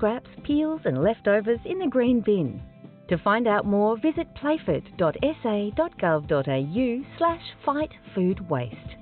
scraps, peels and leftovers in the green bin. To find out more, visit playford.sa.gov.au/fightfoodwaste.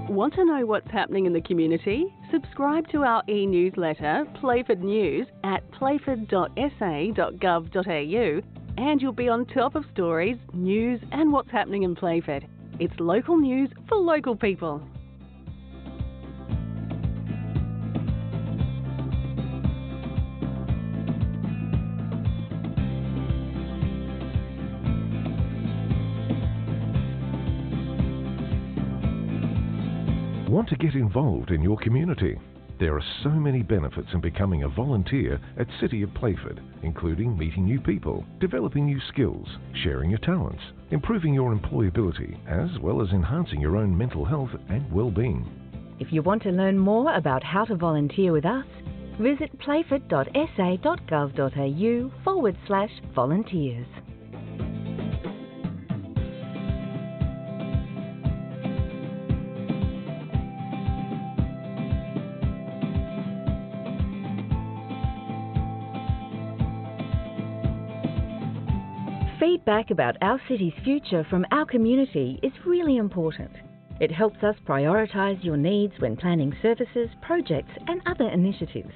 Want to know what's happening in the community? Subscribe to our e-newsletter, Playford News, at playford.sa.gov.au, and you'll be on top of stories, news and what's happening in Playford. It's local news for local people. Want to get involved in your community? There are so many benefits in becoming a volunteer at City of Playford, including meeting new people, developing new skills, sharing your talents, improving your employability, as well as enhancing your own mental health and well-being. If you want to learn more about how to volunteer with us, visit playford.sa.gov.au/volunteers. Feedback about our city's future from our community is really important. It helps us prioritise your needs when planning services, projects and other initiatives.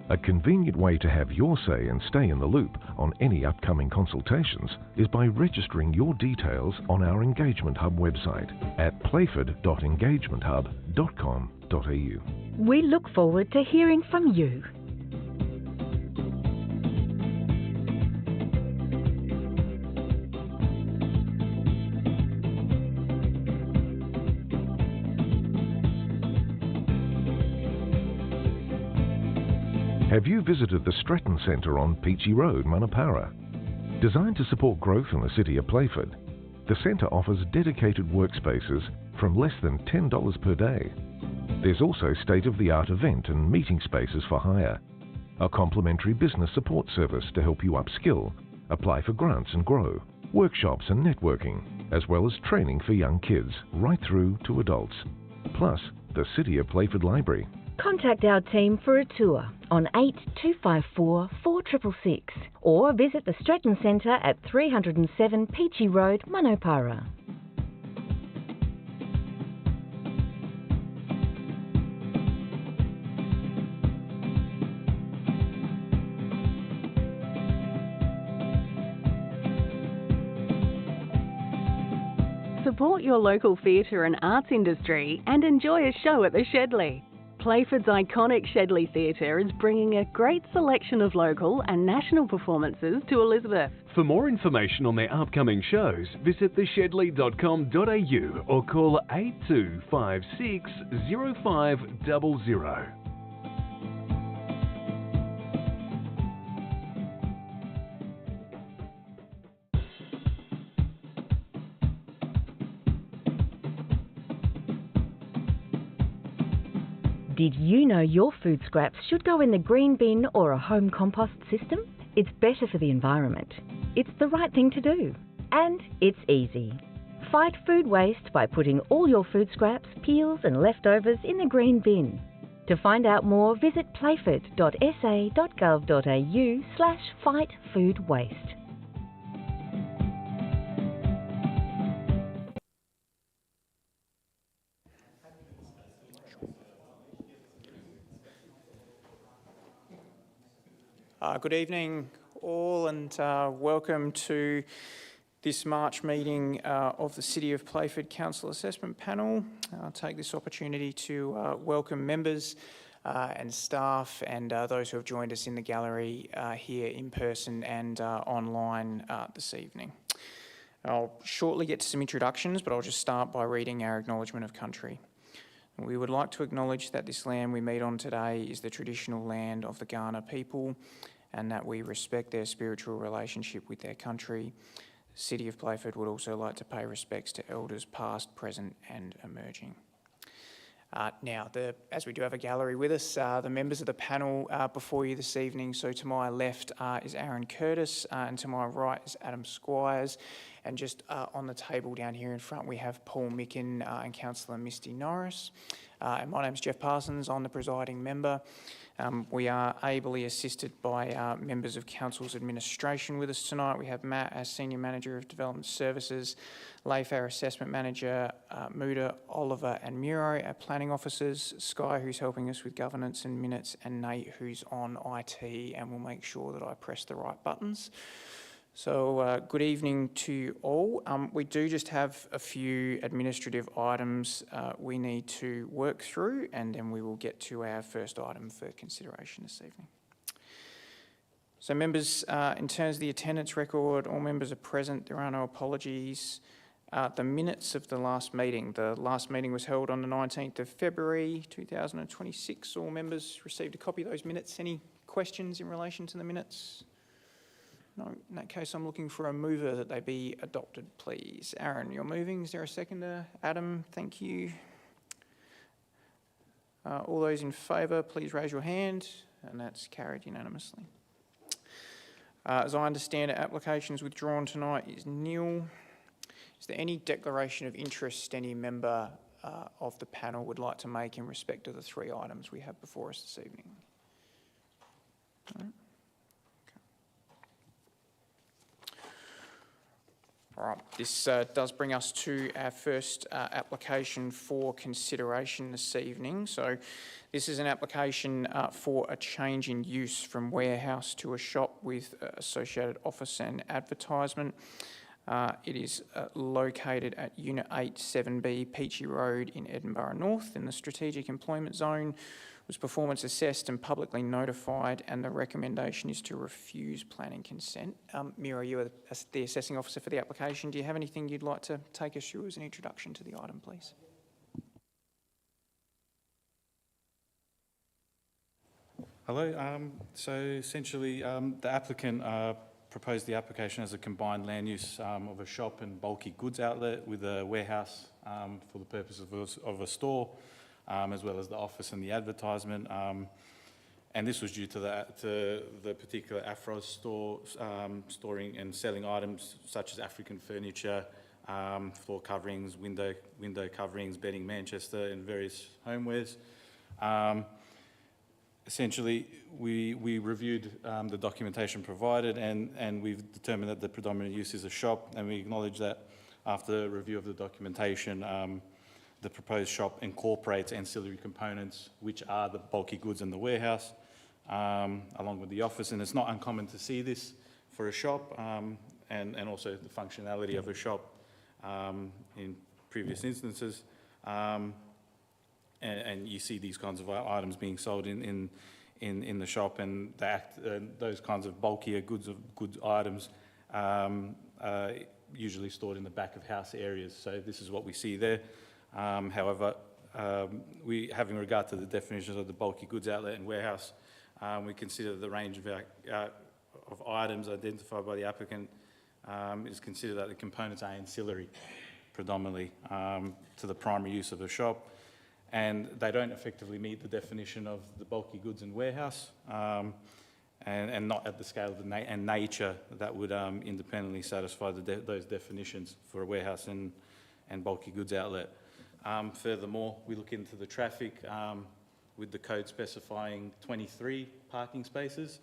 A convenient way to have your say and stay in the loop on any upcoming consultations is by registering your details on our Engagement Hub website at playford.engagementhub.com.au. We look forward to hearing from you. Have you visited the Stratton Centre on Peachy Road, Manapara? Designed to support growth in the city of Playford, the centre offers dedicated workspaces from less than $10 per day. There's also state-of-the-art event and meeting spaces for hire, a complimentary business support service to help you upskill, apply for grants and grow, workshops and networking, as well as training for young kids right through to adults. Plus, the City of Playford Library. Contact our team for a tour on 8254 4666 or visit the Stratton Centre at 307 Peachy Road, Manapara. Support your local theatre and arts industry and enjoy a show at the Shedley. Playford's iconic Shedley Theatre is bringing a great selection of local and national performances to Elizabeth. For more information on their upcoming shows, visit theshedley.com.au or call 8256 0500. Did you know your food scraps should go in the green bin or a home compost system? It's better for the environment. It's the right thing to do. And it's easy. Fight food waste by putting all your food scraps, peels and leftovers in the green bin. To find out more, visit playford.sa.gov.au/fightfoodwaste. Good evening all, and welcome to this March meeting of the City of Playford Council Assessment Panel. I'll take this opportunity to welcome members and staff and those who have joined us in the gallery here in person and online this evening. I'll shortly get to some introductions, but I'll just start by reading our acknowledgement of country. We would like to acknowledge that this land we meet on today is the traditional land of the Kaurna people, and that we respect their spiritual relationship with their country. The City of Playford would also like to pay respects to elders past, present and emerging. Now, as we do have a gallery with us, the members of the panel before you this evening, so to my left is Aaron Curtis, and to my right is Adam Squires, and just on the table down here in front we have Paul Micken and Councillor Misty Norris. And my name's Jeff Parsons, I'm the presiding member. We are ably assisted by members of Council's administration with us tonight. We have Matt, our Senior Manager of Development Services, Leif, our Assessment Manager, Muda, Oliver and Muro, our Planning Officers, Sky, who's helping us with governance and minutes, and Nate, who's on IT and will make sure that I press the right buttons. So good evening to you all. We do just have a few administrative items we need to work through, and then we will get to our first item for consideration this evening. So members, in terms of the attendance record, all members are present, there are no apologies. The minutes of the last meeting was held on the 19th of February 2026. All members received a copy of those minutes. Any questions in relation to the minutes? No, in that case, I'm looking for a mover that they be adopted, please. Aaron, you're moving. Is there a seconder? Adam, thank you. All those in favour, please raise your hand, and that's carried unanimously. As I understand it, applications withdrawn tonight is nil. Is there any declaration of interest any member of the panel would like to make in respect of the three items we have before us this evening? No? All right, this does bring us to our first application for consideration this evening. So this is an application for a change in use from warehouse to a shop with associated office and advertisement. It is located at Unit 8 7B Peachy Road in Edinburgh North in the Strategic Employment Zone. Was performance assessed and publicly notified, and the recommendation is to refuse planning consent. Mira, you are the assessing officer for the application. Do you have anything you'd like to take us through as an introduction to the item, please? Hello. So essentially, the applicant proposed the application as a combined land use of a shop and bulky goods outlet with a warehouse for the purpose of a store. As well as the office and the advertisement, and this was due to the particular Afros store storing and selling items such as African furniture, floor coverings, window coverings, bedding Manchester, and various homewares. Essentially, we reviewed the documentation provided, and we've determined that the predominant use is a shop, and we acknowledge that after review of the documentation. The proposed shop incorporates ancillary components, which are the bulky goods in the warehouse, along with the office. And it's not uncommon to see this for a shop, and also the functionality of a shop in previous instances. And you see these kinds of items being sold in the shop, and those kinds of bulkier goods items usually stored in the back of house areas. So this is what we see there. However, having regard to the definitions of the bulky goods outlet and warehouse, we consider the range of items identified by the applicant is considered that the components are ancillary predominantly to the primary use of a shop, and they don't effectively meet the definition of the bulky goods and warehouse, and not at the scale of and nature that would independently satisfy those definitions for a warehouse and bulky goods outlet. Furthermore, we look into the traffic with the code specifying 23 parking spaces,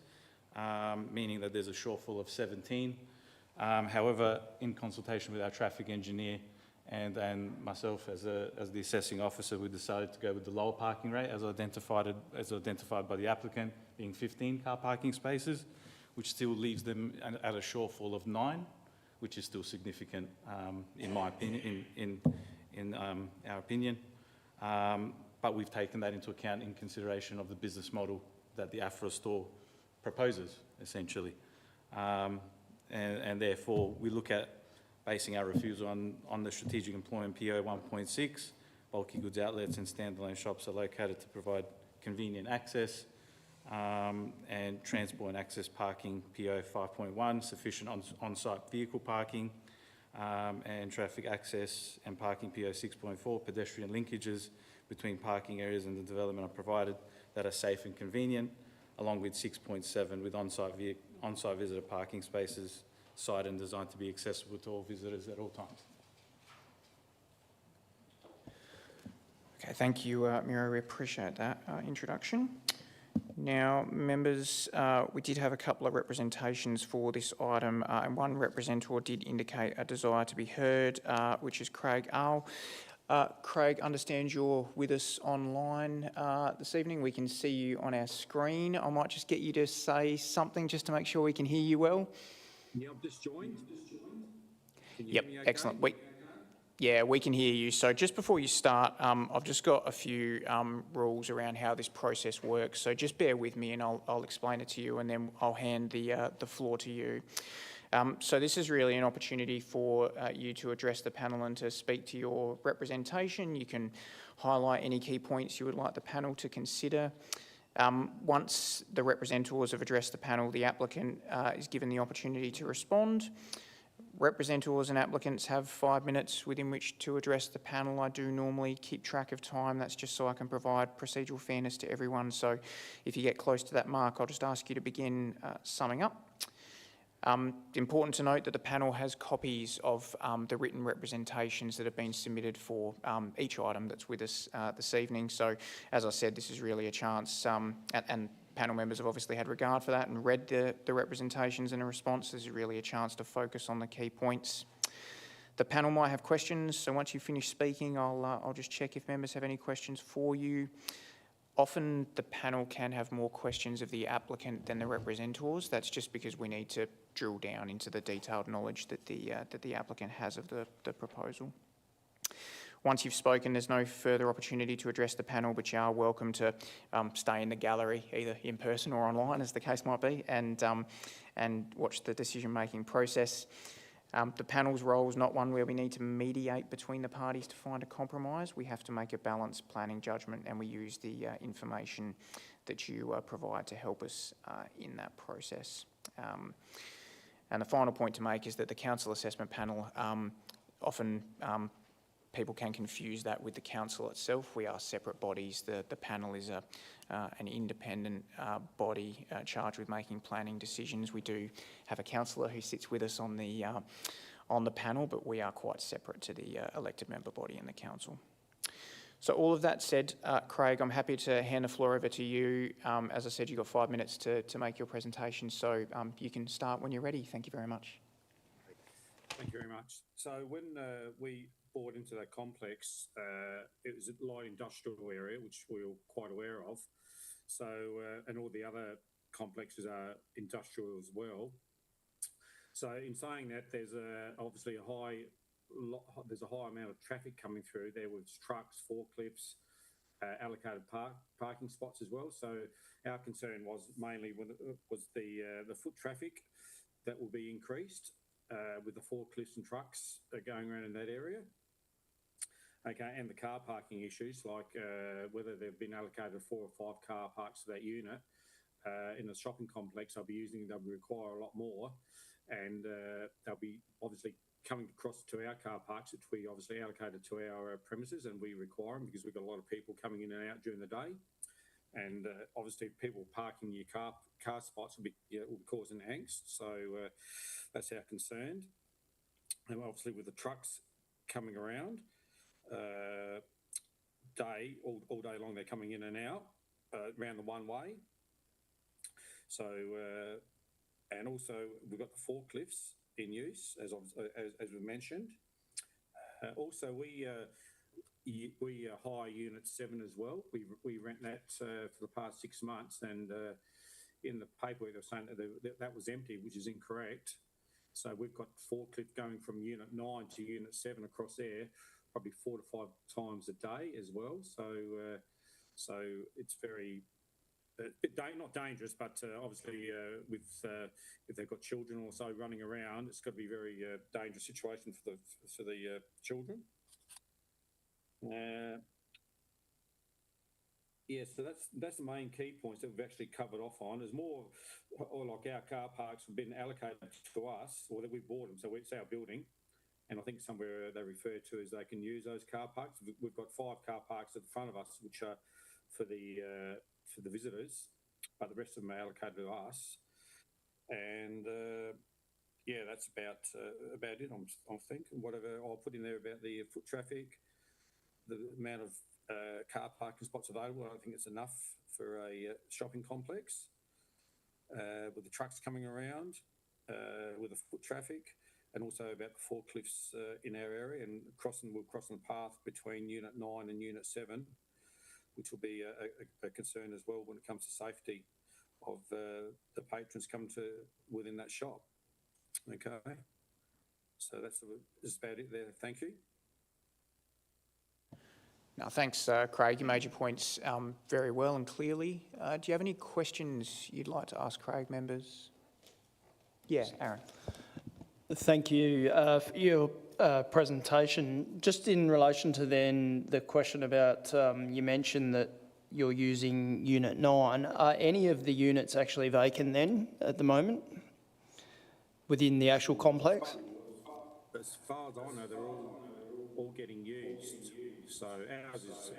meaning that there's a shortfall of 17. However, in consultation with our traffic engineer and myself as the assessing officer, we decided to go with the lower parking rate as identified by the applicant, being 15 car parking spaces, which still leaves them at a shortfall of 9, which is still significant in my opinion, in our opinion. But we've taken that into account in consideration of the business model that the Afro store proposes, essentially. And therefore, we look at basing our refusal on the strategic employment PO 1.6. Bulky goods outlets and standalone shops are located to provide convenient access and transport and access parking PO 5.1, sufficient on-site vehicle parking, and traffic access and parking PO 6.4, pedestrian linkages between parking areas and the development are provided that are safe and convenient, along with 6.7 with on-site visitor parking spaces sited and designed to be accessible to all visitors at all times. Okay, thank you, Miro. We appreciate that introduction. Now, members, we did have a couple of representations for this item, and one representative did indicate a desire to be heard, which is Craig Earl. Craig, understand you're with us online this evening. We can see you on our screen. I might just get you to say something just to make sure we can hear you well. Yeah, I've just joined. Can you Yep, hear me okay? excellent. Yeah, we can hear you. So just before you start, I've just got a few rules around how this process works. So just bear with me and I'll explain it to you, and then I'll hand the floor to you. So this is really an opportunity for you to address the panel and to speak to your representation. You can highlight any key points you would like the panel to consider. Once the representatives have addressed the panel, the applicant is given the opportunity to respond. Representatives and applicants have 5 minutes within which to address the panel. I do normally keep track of time. That's just so I can provide procedural fairness to everyone. So if you get close to that mark, I'll just ask you to begin summing up. Important to note that the panel has copies of the written representations that have been submitted for each item that's with us this evening. So as I said, this is really a chance, and panel members have obviously had regard for that and read the representations and the response. This is really a chance to focus on the key points. The panel might have questions, so once you finish speaking, I'll just check if members have any questions for you. Often the panel can have more questions of the applicant than the representatives. That's just because we need to drill down into the detailed knowledge that the applicant has of the proposal. Once you've spoken, there's no further opportunity to address the panel, but you are welcome to stay in the gallery, either in person or online, as the case might be, and watch the decision-making process. The panel's role is not one where we need to mediate between the parties to find a compromise. We have to make a balanced planning judgment, and we use the information that you provide to help us in that process. And the final point to make is that the council assessment panel often people can confuse that with the council itself. We are separate bodies. The panel is an independent body charged with making planning decisions. We do have a councillor who sits with us on the panel, but we are quite separate to the elected member body in the council. So all of that said, Craig, I'm happy to hand the floor over to you. As I said, you've got 5 minutes to make your presentation, so you can start when you're ready. Thank you very much. Thank you very much. So when we bought into that complex, it was a light industrial area, which we were quite aware of. So, and all the other complexes are industrial as well. So in saying that, there's obviously a high amount of traffic coming through there with trucks, forklifts, allocated parking spots as well. So our concern was mainly the foot traffic that will be increased with the forklifts and trucks going around in that area. Okay, and the car parking issues, like whether they've been allocated 4 or 5 car parks to that unit in the shopping complex, they'll require a lot more, and they'll be obviously coming across to our car parks, which we obviously allocated to our premises, and we require them because we've got a lot of people coming in and out during the day, and obviously people parking your car spots will be causing angst. So that's our concern, and obviously with the trucks coming around. All day long, they're coming in and out around the one way. So and also we've got the forklifts in use as we mentioned. Also we hire Unit 7 as well. We rent that for the past 6 months, and in the paperwork they're saying that was empty, which is incorrect. So we've got forklift going from Unit 9 to Unit 7 across there, probably 4 to 5 times a day as well. So it's very not dangerous, but obviously with if they've got children also running around, it's got to be a very dangerous situation for the children. Yeah, so that's the main key points that we've actually covered off on. There's more, or like our car parks have been allocated to us, or that we bought them, so it's our building. And I think somewhere they refer to as they can use those car parks. We've got 5 car parks at the front of us, which are for the visitors, but the rest of them are allocated to us. And yeah, that's about it. I'm thinking whatever I'll put in there about the foot traffic, the amount of car parking spots available. I don't think it's enough for a shopping complex with the trucks coming around, with the foot traffic, and also about the forklifts in our area, and we're crossing the path between Unit 9 and Unit 7, which will be a concern as well when it comes to safety of the patrons coming to within that shop. Okay, so that's about it there. Thank you. No, thanks, Craig. You made your points very well and clearly. Do you have any questions you'd like to ask Craig, members? Yeah, Aaron. Thank you for your presentation. Just in relation to then the question about, you mentioned that you're using Unit 9. Are any of the units actually vacant then at the moment within the actual complex? As far as I know, they're all getting used. So ours is,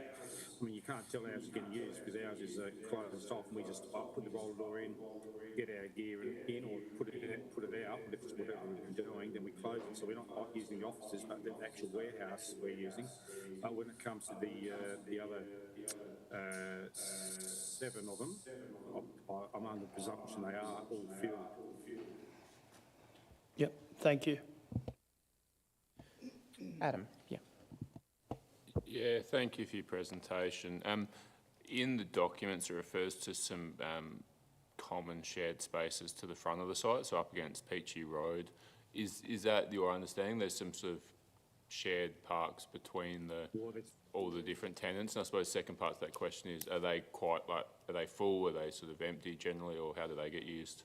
I mean, you can't tell ours is getting used because ours is closed off, and we just put the roller door in, get our gear in, or put it out. But if it's whatever we're doing, then we close it. So we're not using the offices, but the actual warehouse we're using. But when it comes to the other 7 of them, I'm under the presumption they are all filled. Yep, thank you. Adam, yeah. Yeah, thank you for your presentation. In the documents, it refers to some common shared spaces to the front of the site, so up against Peachy Road. Is that your understanding? There's some sort of shared parks between all the different tenants? And I suppose the second part to that question is, are they full? Are they sort of empty generally, or how do they get used?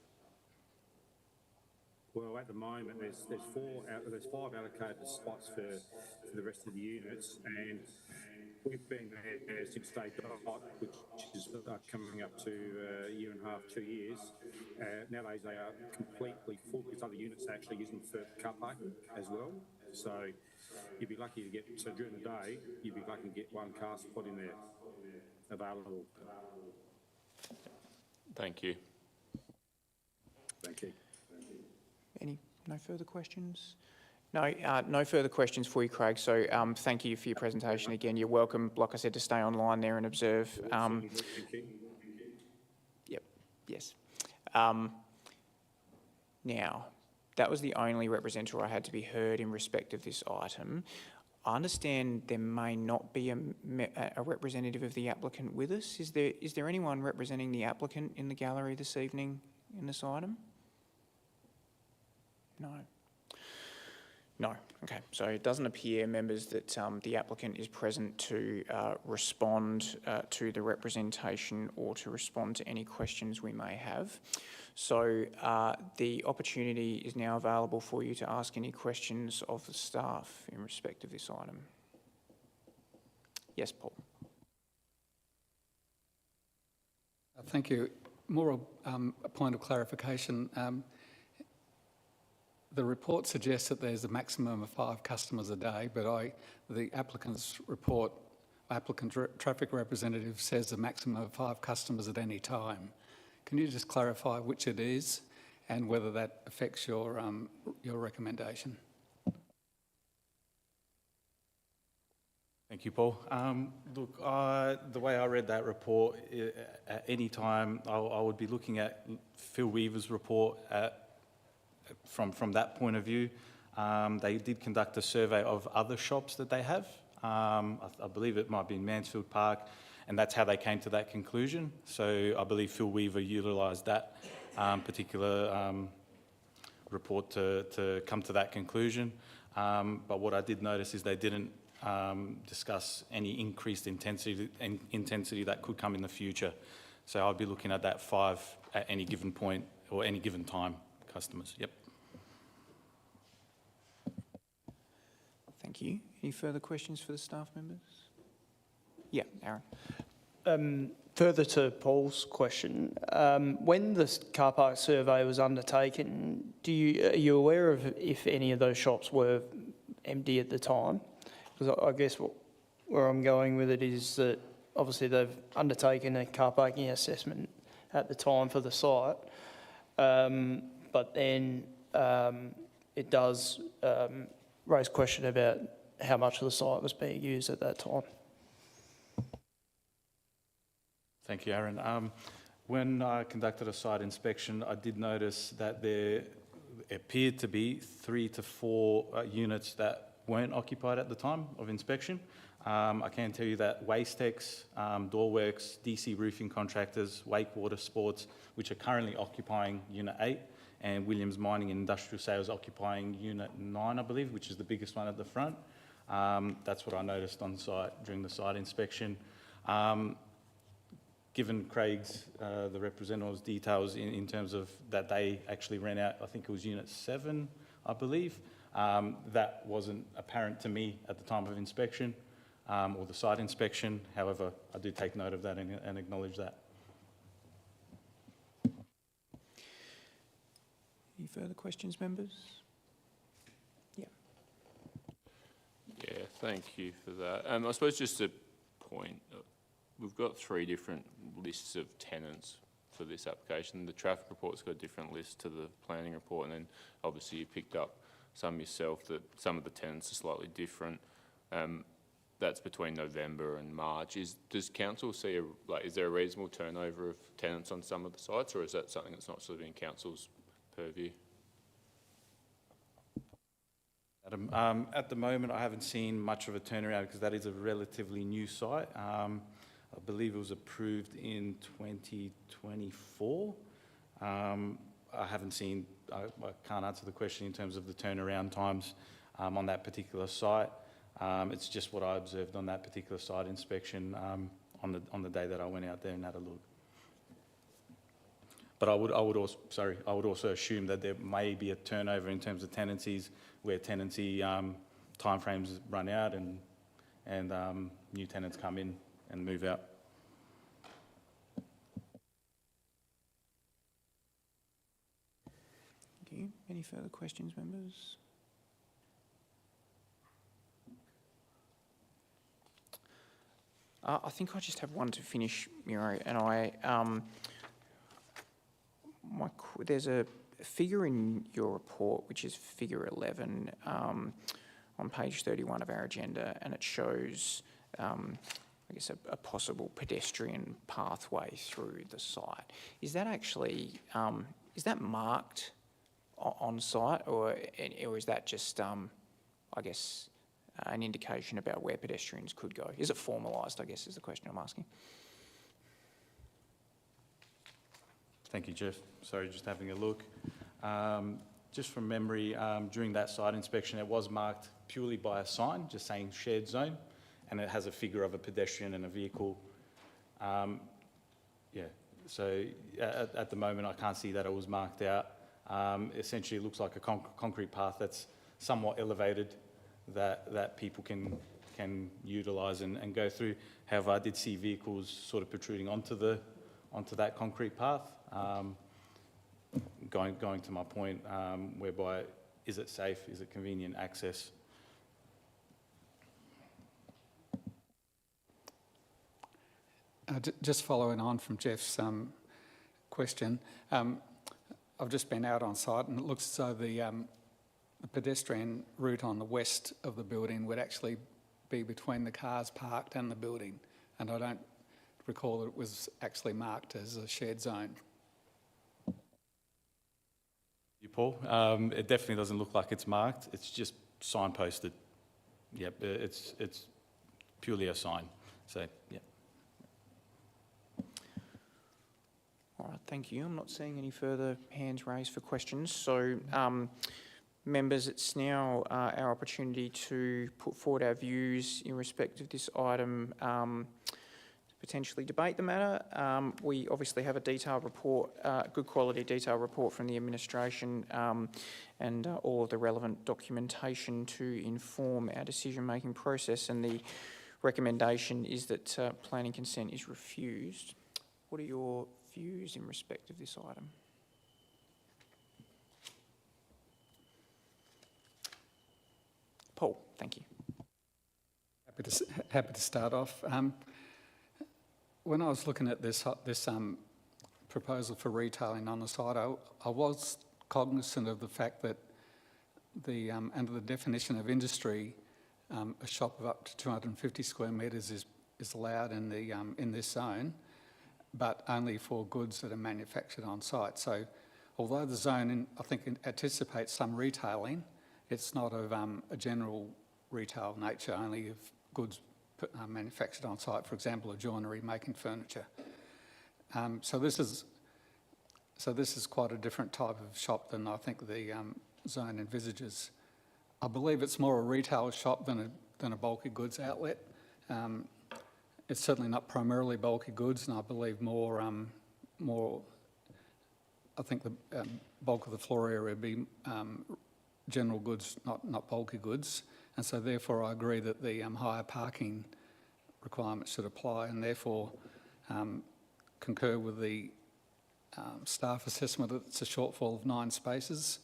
Well, at the moment, there's 5 allocated spots for the rest of the units, and we've been there since day dot, which is coming up to a year and a half, 2 years. Nowadays, they are completely full because other units are actually using for car parking as well. So you'd be lucky to get, so during the day, you'd be lucky to get 1 car spot in there available. Thank you. Thank you. No further questions? No, no further questions for you, Craig. So thank you for your presentation again. You're welcome, like I said, to stay online there and observe. Yep, yes. Now, that was the only representative I had to be heard in respect of this item. I understand there may not be a representative of the applicant with us. Is there anyone representing the applicant in the gallery this evening in this item? No. No. Okay. So it doesn't appear, members, that the applicant is present to respond to the representation or to respond to any questions we may have. So the opportunity is now available for you to ask any questions of the staff in respect of this item. Yes, Paul. Thank you. More a point of clarification. The report suggests that there's a maximum of 5 customers a day, but the applicant's report, applicant traffic representative says a maximum of 5 customers at any time. Can you just clarify which it is and whether that affects your recommendation? Thank you, Paul. Look, the way I read that report, at any time, I would be looking at Phil Weaver's report from that point of view. They did conduct a survey of other shops that they have. I believe it might be in Mansfield Park, and that's how they came to that conclusion. So I believe Phil Weaver utilised that particular report to come to that conclusion. But what I did notice is they didn't discuss any increased intensity that could come in the future. So I'd be looking at that 5 at any given point or any given time customers. Yep. Thank you. Any further questions for the staff members? Yeah, Aaron. Further to Paul's question, when the car park survey was undertaken, are you aware of if any of those shops were empty at the time? Because I guess where I'm going with it is that obviously they've undertaken a car parking assessment at the time for the site, but then it does raise question about how much of the site was being used at that time. Thank you, Aaron. When I conducted a site inspection, I did notice that there appeared to be 3 to 4 units that weren't occupied at the time of inspection. I can tell you that Wastex, Doorworks, DC Roofing Contractors, Wakewater Sports, which are currently occupying Unit 8, and Williams Mining and Industrial Sales occupying Unit 9, I believe, which is the biggest one at the front. That's what I noticed on site during the site inspection. Given Craig's, the representative's details in terms of that they actually ran out, I think it was Unit 7, I believe, that wasn't apparent to me at the time of inspection or the site inspection. However, I do take note of that and acknowledge that. Any further questions, members? Yeah. Yeah, thank you for that. I suppose just a point, we've got 3 different lists of tenants for this application. The traffic report's got a different list to the planning report, and then obviously you picked up some yourself that some of the tenants are slightly different. That's between November and March. Does council see is there a reasonable turnover of tenants on some of the sites, or is that something that's not sort of in council's purview? Adam, at the moment, I haven't seen much of a turnaround because that is a relatively new site. I believe it was approved in 2024. I haven't seen, I can't answer the question in terms of the turnaround times on that particular site. It's just what I observed on that particular site inspection on the day that I went out there and had a look. But I would also assume that there may be a turnover in terms of tenancies where tenancy timeframes run out and new tenants come in and move out. Thank you. Any further questions, members? I think I just have one to finish, Miro, and there's a figure in your report, which is figure 11 on page 31 of our agenda, and it shows, I guess, a possible pedestrian pathway through the site. Is that actually, is that marked on site, or is that just, I guess, an indication about where pedestrians could go? Is it formalised, I guess, is the question I'm asking. Thank you, Jeff. Sorry, just having a look. Just from memory, during that site inspection, it was marked purely by a sign, just saying shared zone, and it has a figure of a pedestrian and a vehicle. Yeah, so at the moment, I can't see that it was marked out. Essentially, it looks like a concrete path that's somewhat elevated that people can utilise and go through. However, I did see vehicles sort of protruding onto that concrete path. Going to my point, whereby is it safe? Is it convenient access? Just following on from Jeff's question, I've just been out on site and it looks as though the pedestrian route on the west of the building would actually be between the cars parked and the building, and I don't recall that it was actually marked as a shared zone. You, Paul? It definitely doesn't look like it's marked. It's just signposted. Yep, it's purely a sign. So, yeah. All right, thank you. I'm not seeing any further hands raised for questions. So, members, it's now our opportunity to put forward our views in respect of this item, to potentially debate the matter. We obviously have a detailed report, good quality detailed report from the administration, and all of the relevant documentation to inform our decision-making process, and the recommendation is that planning consent is refused. What are your views in respect of this item? Paul? Thank you. Happy to start off. When I was looking at this proposal for retailing on the site, I was cognizant of the fact that under the definition of industry, a shop of up to 250 square metres is allowed in this zone, but only for goods that are manufactured on site. So, although the zone, I think, anticipates some retailing, it's not of a general retail nature, only of goods manufactured on site, for example, a joinery making furniture. So this is quite a different type of shop than I think the zone envisages. I believe it's more a retail shop than a bulky goods outlet. It's certainly not primarily bulky goods, and I believe more. I think the bulk of the floor area would be general goods, not bulky goods, and so therefore I agree that the higher parking requirements should apply, and therefore concur with the staff assessment that it's a shortfall of 9 spaces.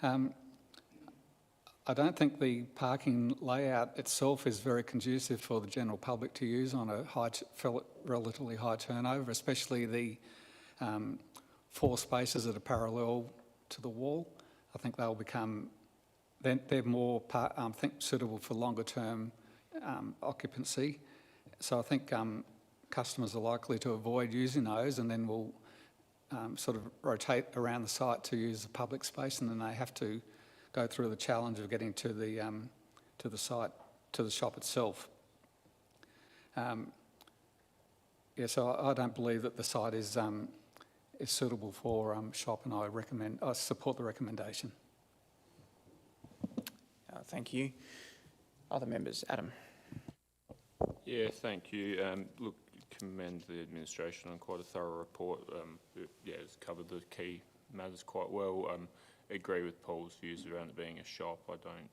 I don't think the parking layout itself is very conducive for the general public to use on a relatively high turnover, especially the 4 spaces that are parallel to the wall. I think they'll become, they're more, I think, suitable for longer term occupancy. So I think customers are likely to avoid using those, and then will sort of rotate around the site to use the public space, and then they have to go through the challenge of getting to the site, to the shop itself. So I don't believe that the site is suitable for shop, and I support the recommendation. Thank you. Other members, Adam. Yeah, thank you. Look, commend the administration on quite a thorough report. It's covered the key matters quite well. Agree with Paul's views around it being a shop. I don't,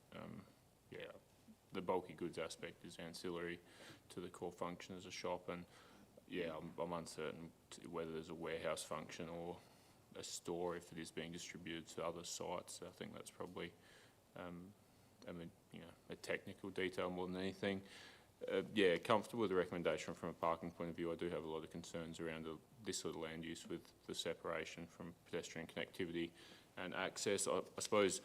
the bulky goods aspect is ancillary to the core function as a shop, and I'm uncertain whether there's a warehouse function or a store if it is being distributed to other sites. I think that's probably a technical detail more than anything. Comfortable with the recommendation from a parking point of view. I do have a lot of concerns around this sort of land use with the separation from pedestrian connectivity and access. I suppose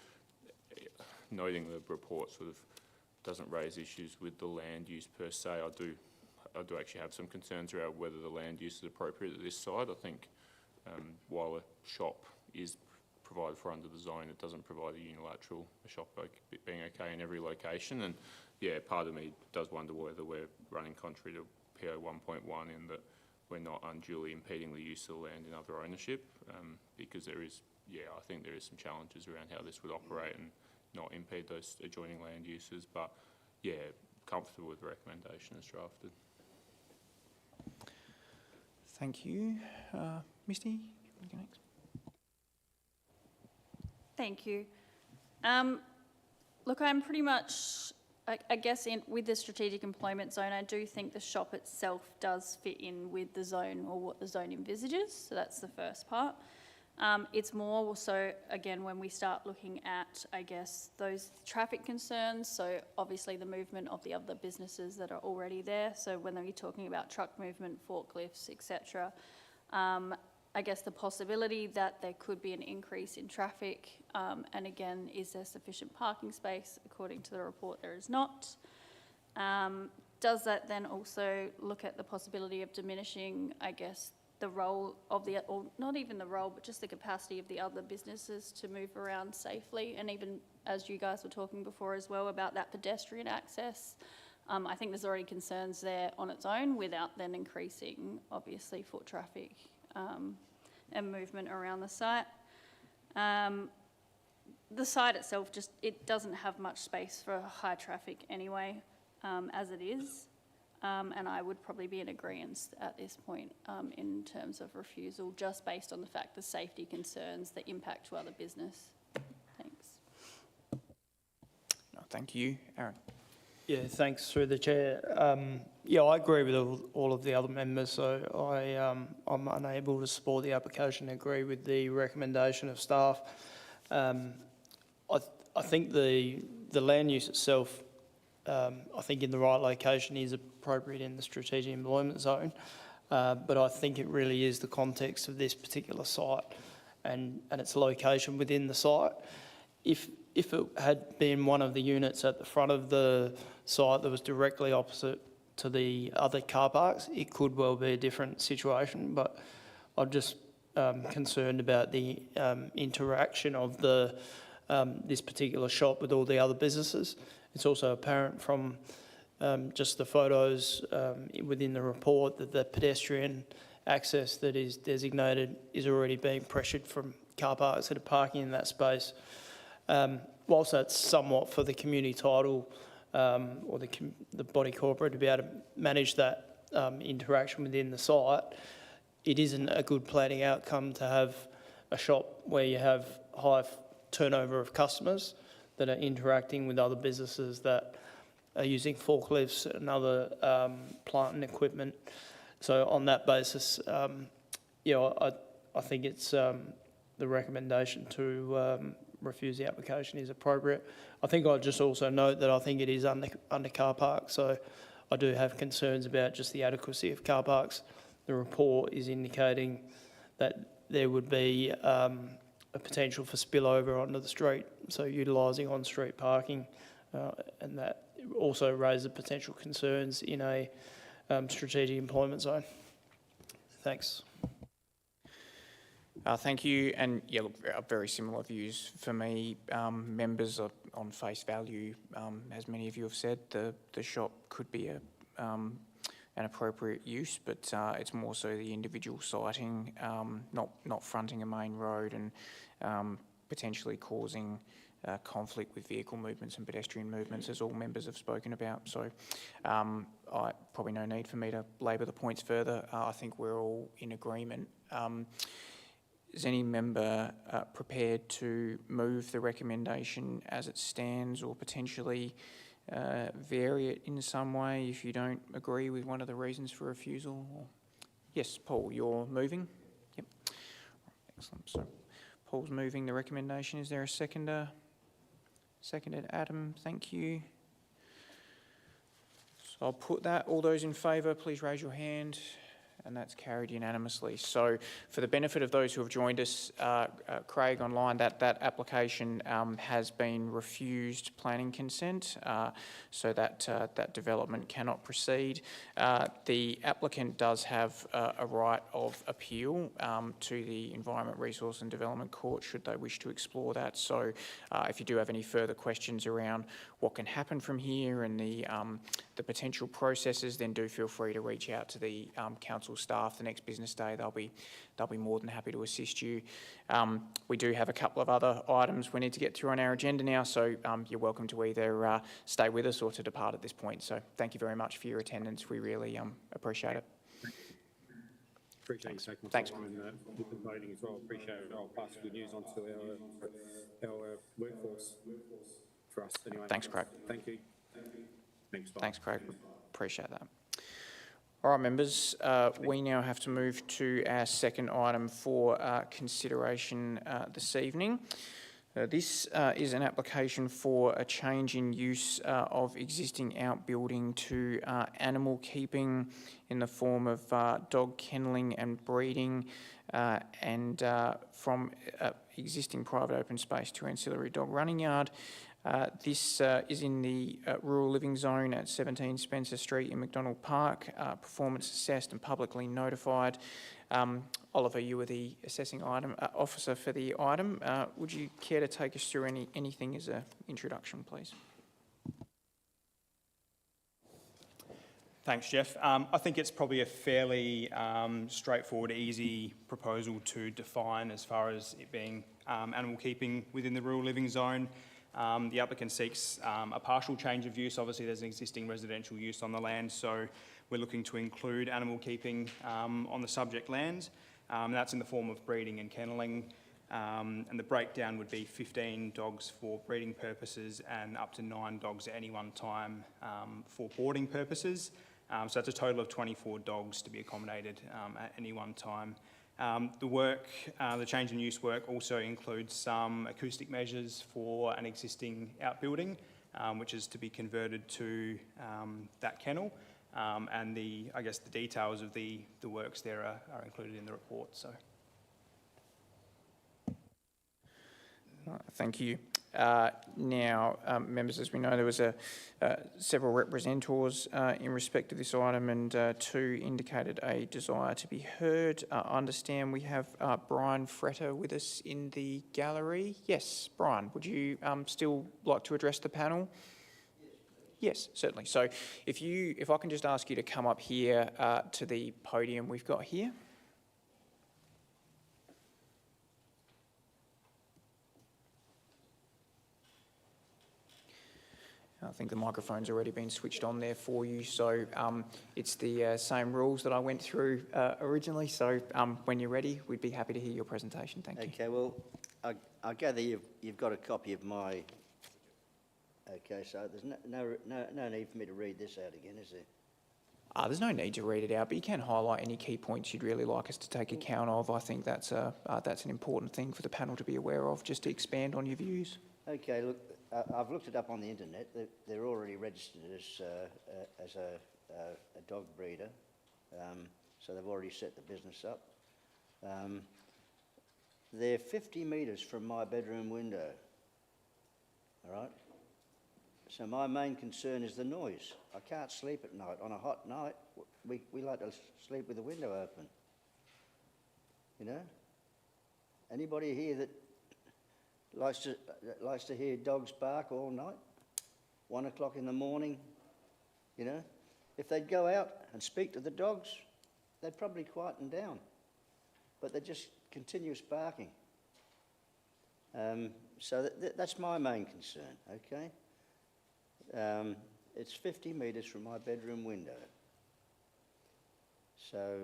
noting the report sort of doesn't raise issues with the land use per se. I do actually have some concerns around whether the land use is appropriate at this site. I think while a shop is provided for under the zone, it doesn't provide a shop being okay in every location. And part of me does wonder whether we're running contrary to PO 1.1 in that we're not unduly impeding the use of the land in other ownership, because there is, I think there is some challenges around how this would operate and not impede those adjoining land uses. But comfortable with the recommendation as drafted. Thank you. Misty, you want to go next? Thank you. Look, I'm pretty much, I guess, with the strategic employment zone, I do think the shop itself does fit in with the zone or what the zone envisages. So that's the first part. It's more so, again, when we start looking at, I guess, those traffic concerns. So obviously the movement of the other businesses that are already there. So when we're talking about truck movement, forklifts, etc., I guess the possibility that there could be an increase in traffic, and again, is there sufficient parking space? According to the report, there is not. Does that then also look at the possibility of diminishing, I guess, the role of or not even the role, but just the capacity of the other businesses to move around safely? And even as you guys were talking before as well about that pedestrian access, I think there's already concerns there on its own without then increasing, obviously, foot traffic and movement around the site. The site itself it doesn't have much space for high traffic anyway, as it is. And I would probably be in agreement at this point in terms of refusal, just based on the fact the safety concerns, the impact to other business. Thanks. No, thank you. Aaron. Yeah, thanks through the chair. I agree with all of the other members, so I'm unable to support the application and agree with the recommendation of staff. I think the land use itself I think in the right location is appropriate in the strategic employment zone. But I think it really is the context of this particular site and its location within the site. If it had been one of the units at the front of the site that was directly opposite to the other car parks, it could well be a different situation, but I'm just concerned about the interaction of this particular shop with all the other businesses. It's also apparent from just the photos within the report that the pedestrian access that is designated is already being pressured from car parks that are parking in that space. Whilst that's somewhat for the community title or the body corporate to be able to manage that interaction within the site, it isn't a good planning outcome to have a shop where you have high turnover of customers that are interacting with other businesses that are using forklifts and other plant and equipment. So on that basis, I think it's the recommendation to refuse the application is appropriate. I think I'd just also note that I think it is under car park, so I do have concerns about just the adequacy of car parks. The report is indicating that there would be a potential for spillover onto the street, so utilising on-street parking, and that also raises potential concerns in a strategic employment zone. Thanks. Thank you. And yeah, look, very similar views for me. Members are on face value, as many of you have said, the shop could be an appropriate use, but it's more so the individual siting, not fronting a main road and potentially causing conflict with vehicle movements and pedestrian movements, as all members have spoken about. So probably no need for me to labour the points further. I think we're all in agreement. Is any member prepared to move the recommendation as it stands, or potentially vary it in some way if you don't agree with one of the reasons for refusal? Yes, Paul, you're moving? Yep. Excellent. So Paul's moving the recommendation. Is there a seconder? Seconded, Adam, thank you. So I'll put that. All those in favour, please raise your hand. And that's carried unanimously. So for the benefit of those who have joined us, Craig, online, that application has been refused planning consent, so that development cannot proceed. The applicant does have a right of appeal to the Environment, Resource and Development Court should they wish to explore that. So if you do have any further questions around what can happen from here and the potential processes, then do feel free to reach out to the council staff the next business day. They'll be more than happy to assist you. We do have a couple of other items we need to get through on our agenda now, so you're welcome to either stay with us or to depart at this point. So thank you very much for your attendance. We really appreciate it. Appreciate you taking my Thanks. time and voting as well. Appreciate it. I'll pass the good news on to our workforce for us anyway. Thanks, Craig. Thank you. Thanks, Craig. Appreciate that. All right, members, we now have to move to our second item for consideration this evening. This is an application for a change in use of existing outbuilding to animal keeping in the form of dog kenneling and breeding, and from existing private open space to ancillary dog running yard. This is in the rural living zone at 17 Spencer Street in McDonald Park, performance assessed and publicly notified. Oliver, you were the assessing item officer for the item. Would you care to take us through anything as an introduction, please? Thanks, Jeff. I think it's probably a fairly straightforward, easy proposal to define as far as it being animal keeping within the rural living zone. The applicant seeks a partial change of use. Obviously, there's an existing residential use on the land, so we're looking to include animal keeping on the subject land. That's in the form of breeding and kenneling, and the breakdown would be 15 dogs for breeding purposes and up to 9 dogs at any one time for boarding purposes. So that's a total of 24 dogs to be accommodated at any one time. The change in use work also includes some acoustic measures for an existing outbuilding, which is to be converted to that kennel. And I guess the details of the works there are included in the report. So, thank you. Now, members, as we know, there was several representors in respect of this item, and 2 indicated a desire to be heard. I understand we have Brian Fretter with us in the gallery. Yes, Brian, would you still like to address the panel? Yes, certainly. So if I can just ask you to come up here to the podium we've got here. I think the microphone's already been switched on there for you, so it's the same rules that I went through originally, so when you're ready, we'd be happy to hear your presentation. Thank you. Okay, well, I gather you've got a copy of my... Okay, so there's no need for me to read this out again, is there? There's no need to read it out, but you can highlight any key points you'd really like us to take account of. I think that's an important thing for the panel to be aware of, just to expand on your views. Okay, look, I've looked it up on the internet. They're already registered as a dog breeder, so they've already set the business up. They're 50 metres from my bedroom window, all right? So my main concern is the noise. I can't sleep at night. On a hot night, we like to sleep with the window open. You know? Anybody here that likes to hear dogs bark all night? 1 o'clock in the morning, you know? If they'd go out and speak to the dogs, they'd probably quieten down. But they're just continuous barking. So that's my main concern, okay? It's 50 metres from my bedroom window. So,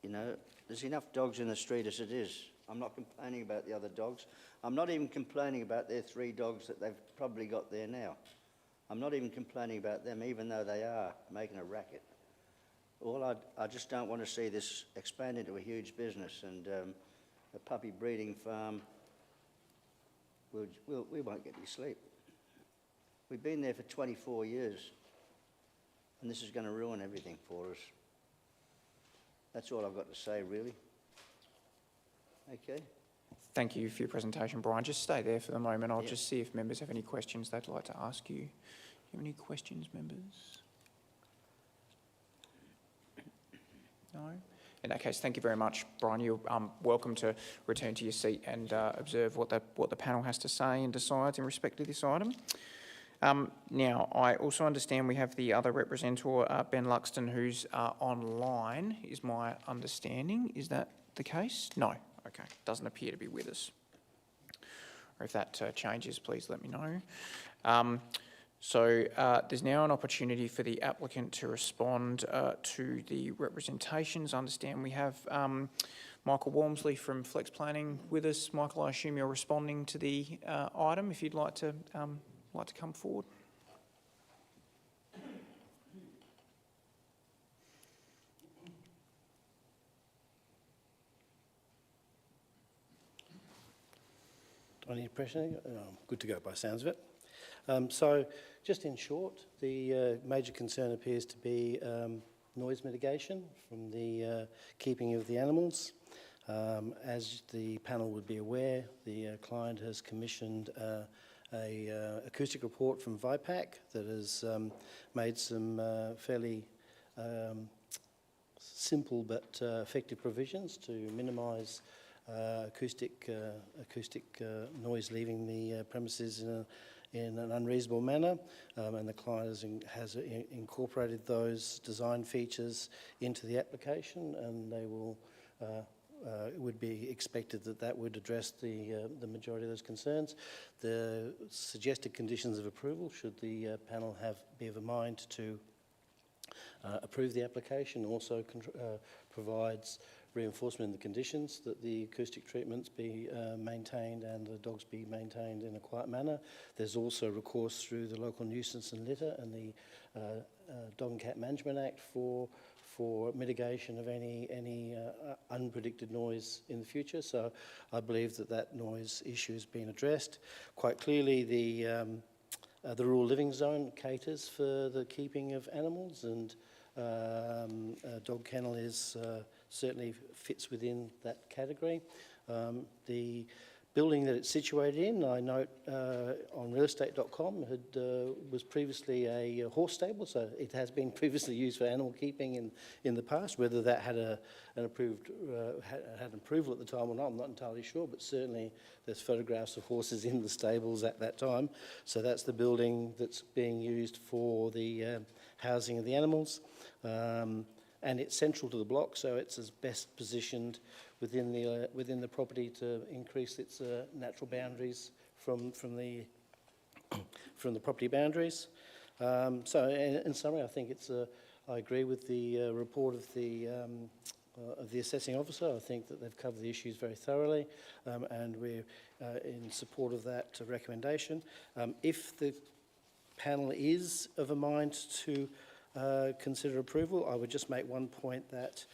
you know, there's enough dogs in the street as it is. I'm not complaining about the other dogs. I'm not even complaining about their 3 dogs that they've probably got there now. I'm not even complaining about them, even though they are making a racket. I just don't want to see this expand into a huge business, and a puppy breeding farm, we won't get any sleep. We've been there for 24 years, and this is going to ruin everything for us. That's all I've got to say, really. Okay. Thank you for your presentation, Brian. Just stay there for the moment. I'll just see if members have any questions they'd like to ask you. Do you have any questions, members? No? In that case, thank you very much, Brian. You're welcome to return to your seat and observe what the panel has to say and decides in respect to this item. Now, I also understand we have the other representative, Ben Luxton, who's online, is my understanding. Is that the case? No. Okay. Doesn't appear to be with us. Or if that changes, please let me know. So there's now an opportunity for the applicant to respond to the representations. I understand we have Michael Walmsley from Flex Planning with us. Michael, I assume you're responding to the item, if you'd like to come forward. Do I need pressure? Good to go by sounds of it. So just in short, the major concern appears to be noise mitigation from the keeping of the animals. As the panel would be aware, the client has commissioned a acoustic report from VIPAC that has made some fairly simple but effective provisions to minimise acoustic noise leaving the premises in an unreasonable manner, and the client has incorporated those design features into the application, and they will it would be expected that would address the majority of those concerns. The suggested conditions of approval, should the panel be of a mind to approve the application, also provides reinforcement in the conditions that the acoustic treatments be maintained and the dogs be maintained in a quiet manner. There's also recourse through the Local Nuisance and Litter and the Dog and Cat Management Act for mitigation of any unpredicted noise in the future. So I believe that noise issue has been addressed. Quite clearly, the the rural living zone caters for the keeping of animals, and a dog kennel is certainly fits within that category. The building that it's situated in, I note on realestate.com, was previously a horse stable, so it has been previously used for animal keeping in the past. Whether that had an approval at the time or not, I'm not entirely sure, but certainly there's photographs of horses in the stables at that time. So that's the building that's being used for the housing of the animals. And it's central to the block, so it's as best positioned within the property to increase its natural boundaries from the property boundaries. So in summary, I think I agree with the report of the assessing officer. I think that they've covered the issues very thoroughly, and we're in support of that recommendation. If the panel is of a mind to consider approval, I would just make one point that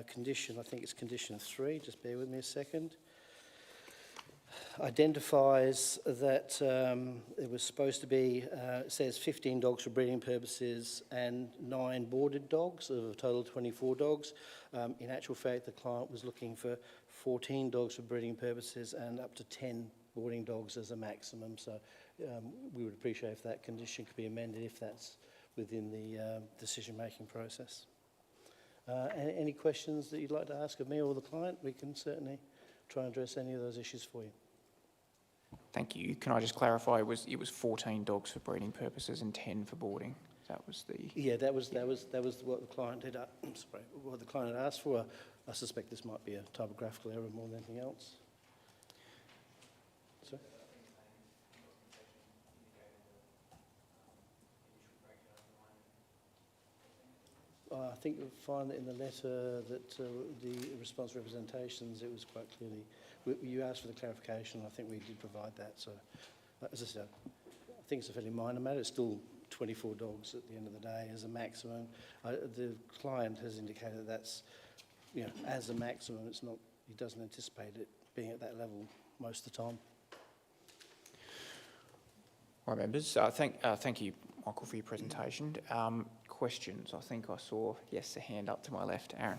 condition, I think it's condition 3, just bear with me a second, identifies that it was supposed to be, it says 15 dogs for breeding purposes and 9 boarded dogs, of a total of 24 dogs. In actual fact, the client was looking for 14 dogs for breeding purposes and up to 10 boarding dogs as a maximum. So we would appreciate if that condition could be amended if that's within the decision-making process. Any questions that you'd like to ask of me or the client? We can certainly try and address any of those issues for you. Thank you. Can I just clarify? It was 14 dogs for breeding purposes and 10 for boarding. That was the. Yeah, that was what the client had. Sorry, what the client had asked for. I suspect this might be a typographical error more than anything else. Sorry? I think you'll find that in the letter that the response representations, it was quite clearly, you asked for the clarification, I think we did provide that. So, as I said, I think it's a fairly minor matter. It's still 24 dogs at the end of the day as a maximum. The client has indicated that that's, as a maximum, it's not, he doesn't anticipate it being at that level most of the time. Right, members. Thank you, Michael, for your presentation. Questions? I think I saw, yes, a hand up to my left. Aaron.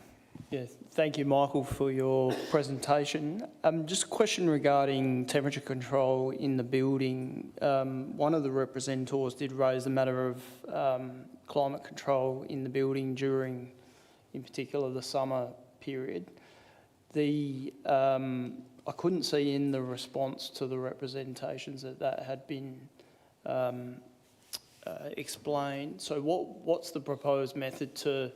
Yeah, thank you, Michael, for your presentation. Just a question regarding temperature control in the building. One of the representatives did raise the matter of climate control in the building during, in particular, the summer period. I couldn't see in the response to the representations that had been explained. So what's the proposed method to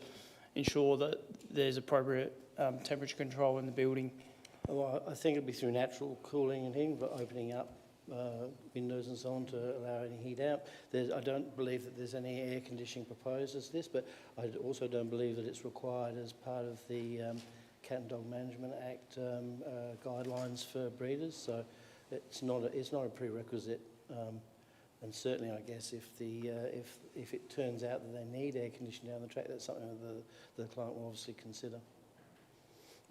ensure that there's appropriate temperature control in the building? Well, I think it'll be through natural cooling and heating, but opening up windows and so on to allow any heat out. I don't believe that there's any air conditioning proposed as this, but I also don't believe that it's required as part of the Cat and Dog Management Act guidelines for breeders. So it's not a prerequisite. And certainly, I guess, if it turns out that they need air conditioning down the track, that's something that the client will obviously consider.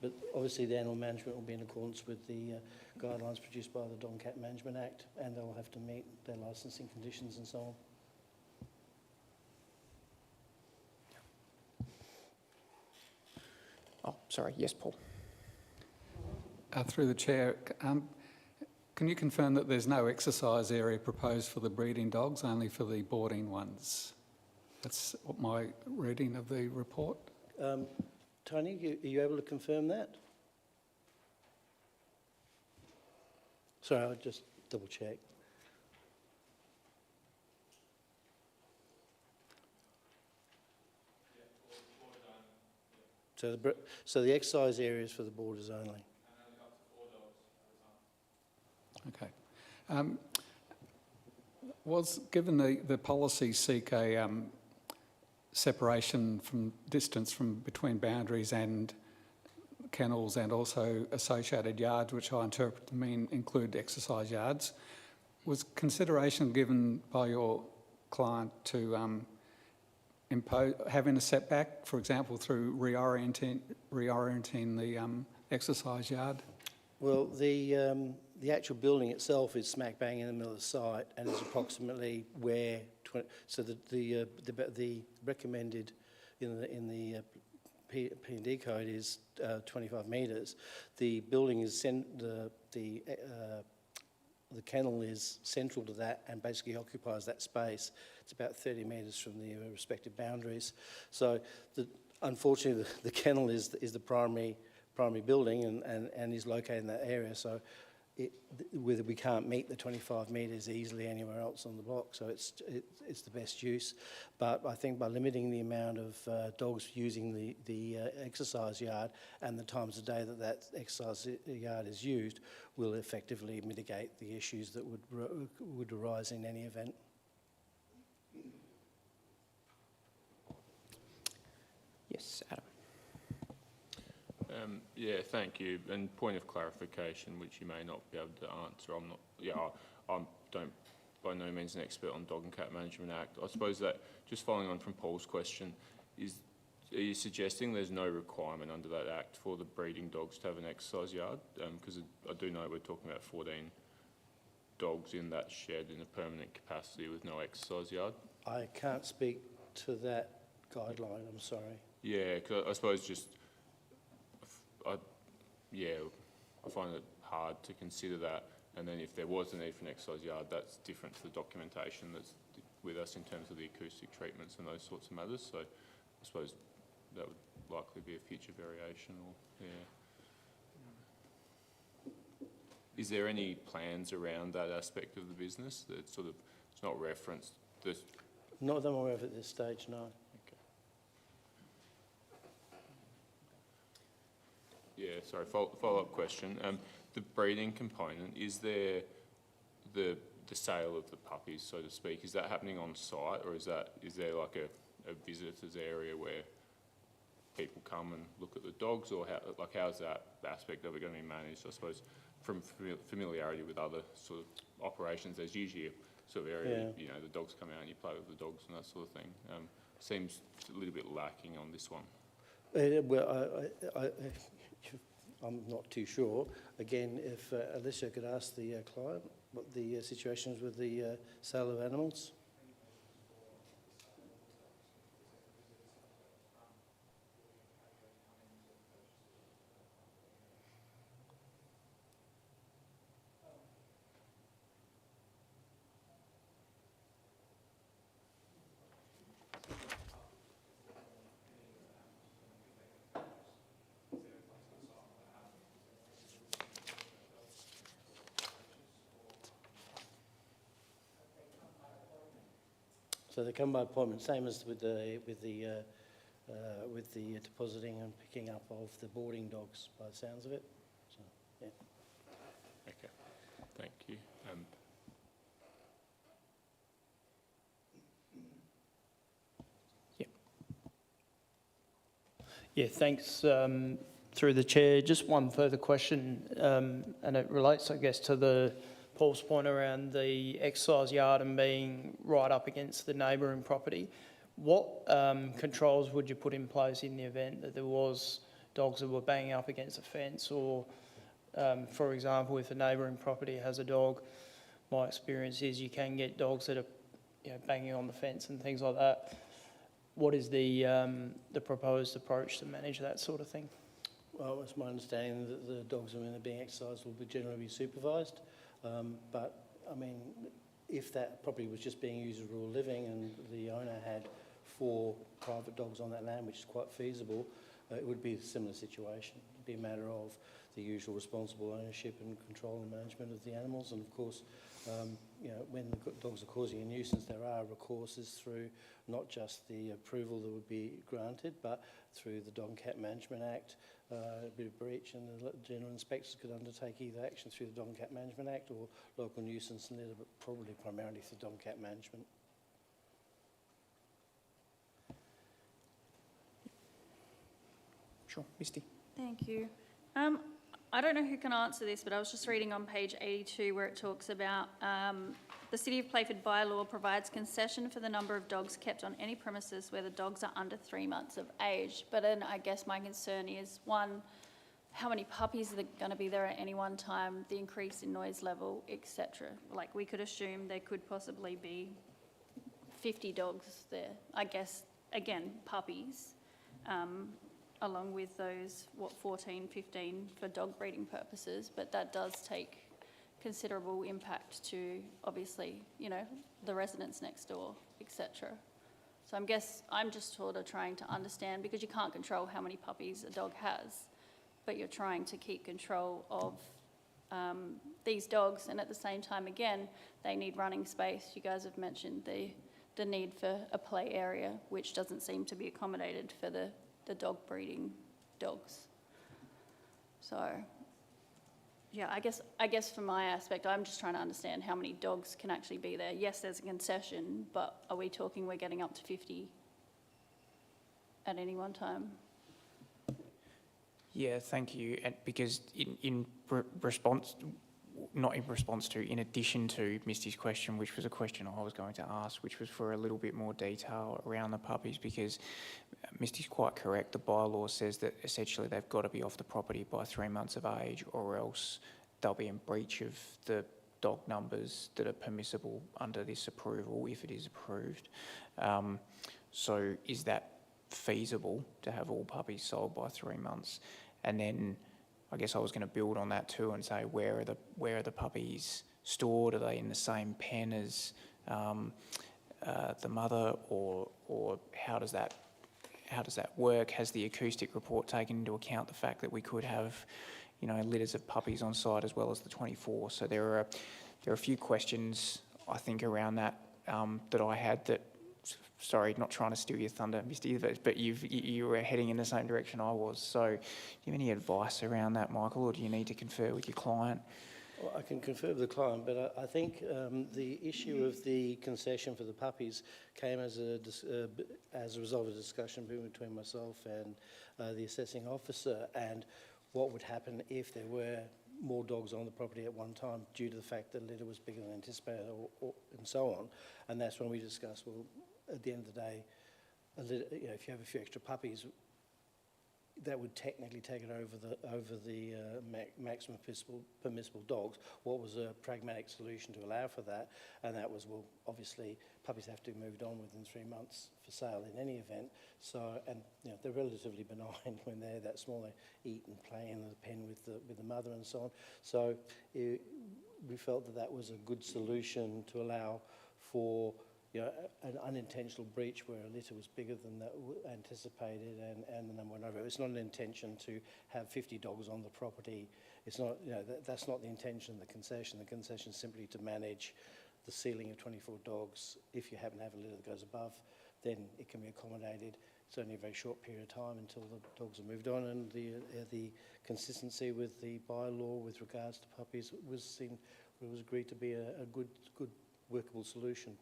But obviously, the animal management will be in accordance with the guidelines produced by the Dog and Cat Management Act, and they'll have to meet their licensing conditions and so on. Oh, sorry. Yes, Paul. Through the chair. Can you confirm that there's no exercise area proposed for the breeding dogs, only for the boarding ones? That's my reading of the report. Tony, are you able to confirm that? Sorry, I'll just double check. So the exercise area is for the boarders only. Okay. Was given the policies seek a separation from distance from between boundaries and kennels and also associated yards, which I interpret to mean include exercise yards, was consideration given by your client to impose having a setback, for example, through reorienting the exercise yard? Well, the the actual building itself is smack bang in the middle of the site, and is approximately where the recommended in the P&D code is 25 metres. The building is the kennel is central to that and basically occupies that space. It's about 30 metres from the respective boundaries. So unfortunately, the kennel is the primary building and is located in that area. So whether we can't meet the 25 metres easily anywhere else on the block, so it's the best use. But I think by limiting the amount of dogs using the exercise yard and the times of day that exercise yard is used, will effectively mitigate the issues that would arise in any event. Yes, Adam. Yeah, thank you. And point of clarification, which you may not be able to answer. I don't by no means an expert on Dog and Cat Management Act. I suppose that just following on from Paul's question, are you suggesting there's no requirement under that act for the breeding dogs to have an exercise yard? Because I do know we're talking about 14 dogs in that shed in a permanent capacity with no exercise yard. I can't speak to that guideline, I'm sorry. Yeah, because I suppose just I find it hard to consider that. And then if there was a need for an exercise yard, that's different to the documentation that's with us in terms of the acoustic treatments and those sorts of matters. So I suppose that would likely be a future variation. Is there any plans around that aspect of the business that it's not referenced? Not that I'm aware of at this stage, no. Yeah, sorry, follow-up question. The breeding component, is there the sale of the puppies, so to speak, is that happening on site, or is there like a visitors area where people come and look at the dogs, or how's that aspect of it going to be managed? I suppose from familiarity with other sort of operations, there's usually a sort of area, you know, the dogs come out and you play with the dogs and that sort of thing. Seems a little bit lacking on this one. I'm not too sure. Again, if Alicia could ask the client what the situation is with the sale of animals. So they come by appointment, same as with the depositing and picking up of the boarding dogs, by the sounds of it. So, yeah. Okay, thank you. Yeah, thanks. Through the chair, just one further question, and it relates, I guess, to Paul's point around the exercise yard and being right up against the neighbouring property. What controls would you put in place in the event that there was dogs that were banging up against a fence, or, for example, if a neighbouring property has a dog, my experience is you can get dogs that are, you know, banging on the fence and things like that. What is the proposed approach to manage that sort of thing? Well, it's my understanding that the dogs when they're being exercised will generally be supervised. But, I mean, if that property was just being used as rural living and the owner had 4 private dogs on that land, which is quite feasible, it would be a similar situation. It would be a matter of the usual responsible ownership and control and management of the animals. And, of course, you know, when the dogs are causing a nuisance, there are recourses through not just the approval that would be granted, but through the Dog and Cat Management Act, a bit of breach, and the general inspectors could undertake either action through the Dog and Cat Management Act or local nuisance and but probably primarily through Dog and Cat Management. Sure, Misty. Thank you. I don't know who can answer this, but I was just reading on page 82 where it talks about the City of Playford bylaw provides concession for the number of dogs kept on any premises where the dogs are under 3 months of age. But then I guess my concern is, one, how many puppies are going to be there at any one time, the increase in noise level, etc. Like, we could assume there could possibly be 50 dogs there. I guess, again, puppies, along with those, 14, 15 for dog breeding purposes, but that does take considerable impact to, obviously, you know, the residents next door, etc. So I'm just sort of trying to understand, because you can't control how many puppies a dog has, but you're trying to keep control of these dogs, and at the same time, again, they need running space. You guys have mentioned the need for a play area, which doesn't seem to be accommodated for the dog breeding dogs. So, yeah, I guess from my aspect, I'm just trying to understand how many dogs can actually be there. Yes, there's a concession, but are we talking we're getting up to 50 at any one time? Yeah, thank you. And because in response, not in response to, in addition to Misty's question, which was a question I was going to ask, which was for a little bit more detail around the puppies, because Misty's quite correct. The bylaw says that essentially they've got to be off the property by 3 months of age, or else they'll be in breach of the dog numbers that are permissible under this approval, if it is approved. So is that feasible to have all puppies sold by 3 months? And then I guess I was going to build on that too and say, where are the puppies stored? Are they in the same pen as the mother, or how does that work? Has the acoustic report taken into account the fact that we could have, you know, litters of puppies on site as well as the 24? So there are a few questions I think around that that I had that. Sorry, not trying to steal your thunder, Misty, but you were heading in the same direction I was. So do you have any advice around that, Michael, or do you need to confer with your client? Well, I can confer with the client, but I think the issue of the concession for the puppies came as a result of a discussion between myself and the assessing officer, and what would happen if there were more dogs on the property at one time due to the fact that the litter was bigger than anticipated, and so on. And that's when we discussed, well, at the end of the day, you know, if you have a few extra puppies, that would technically take it over the maximum permissible dogs. What was a pragmatic solution to allow for that? And that was, well, obviously puppies have to be moved on within 3 months for sale in any event. So, and you know, they're relatively benign when they're that small. They eat and play in the pen with the mother and so on. So we felt that was a good solution to allow for, you know, an unintentional breach where a litter was bigger than that anticipated, and the number went over. It's not an intention to have 50 dogs on the property. It's not, you know, that's not the intention of the concession. The concession is simply to manage the ceiling of 24 dogs. If you happen to have a litter that goes above, then it can be accommodated. It's only a very short period of time until the dogs are moved on, and the consistency with the bylaw with regards to puppies was agreed to be a good workable solution.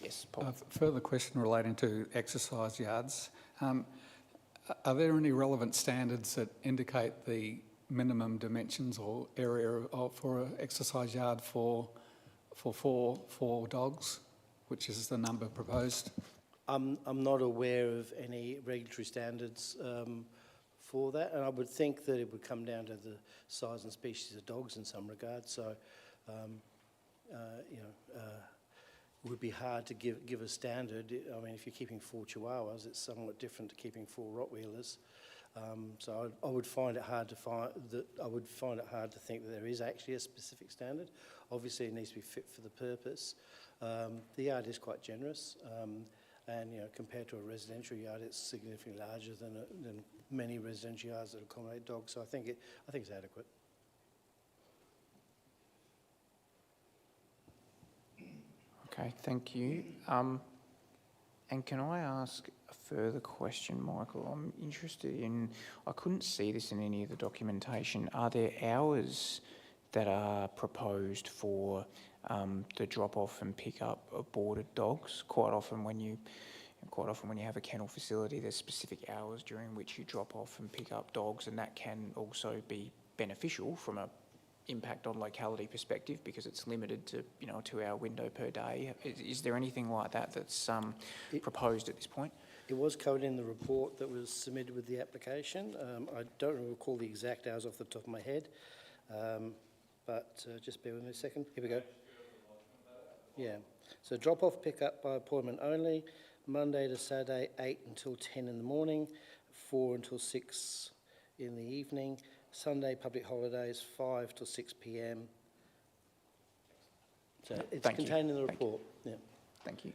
Yes, Paul. Further question relating to exercise yards. Are there any relevant standards that indicate the minimum dimensions or area for an exercise yard for four dogs, which is the number proposed? I'm not aware of any regulatory standards for that, and I would think that it would come down to the size and species of dogs in some regards. So, it would be hard to give a standard. I mean, if you're keeping 4 Chihuahuas, it's somewhat different to keeping 4 Rottweilers. So I would find it hard to think that there is actually a specific standard. Obviously, it needs to be fit for the purpose. The yard is quite generous, and you know, compared to a residential yard, it's significantly larger than many residential yards that accommodate dogs. So I think it's adequate. Okay, thank you. And can I ask a further question, Michael? I'm interested in, I couldn't see this in any of the documentation. Are there hours that are proposed for the drop-off and pick-up of boarded dogs? Quite often when you have a kennel facility, there's specific hours during which you drop off and pick up dogs, and that can also be beneficial from a impact on locality perspective because it's limited to, you know, a 2-hour window per day. Is there anything like that that's proposed at this point? It was covered in the report that was submitted with the application. I don't recall the exact hours off the top of my head, but just bear with me a second. Here we go. Yeah. So drop-off pick-up by appointment only, Monday to Saturday, 8 until 10 in the morning, 4 until 6 in the evening. Sunday, public holidays, 5 till 6 p.m. So it's contained in the report. Yeah. Thank you.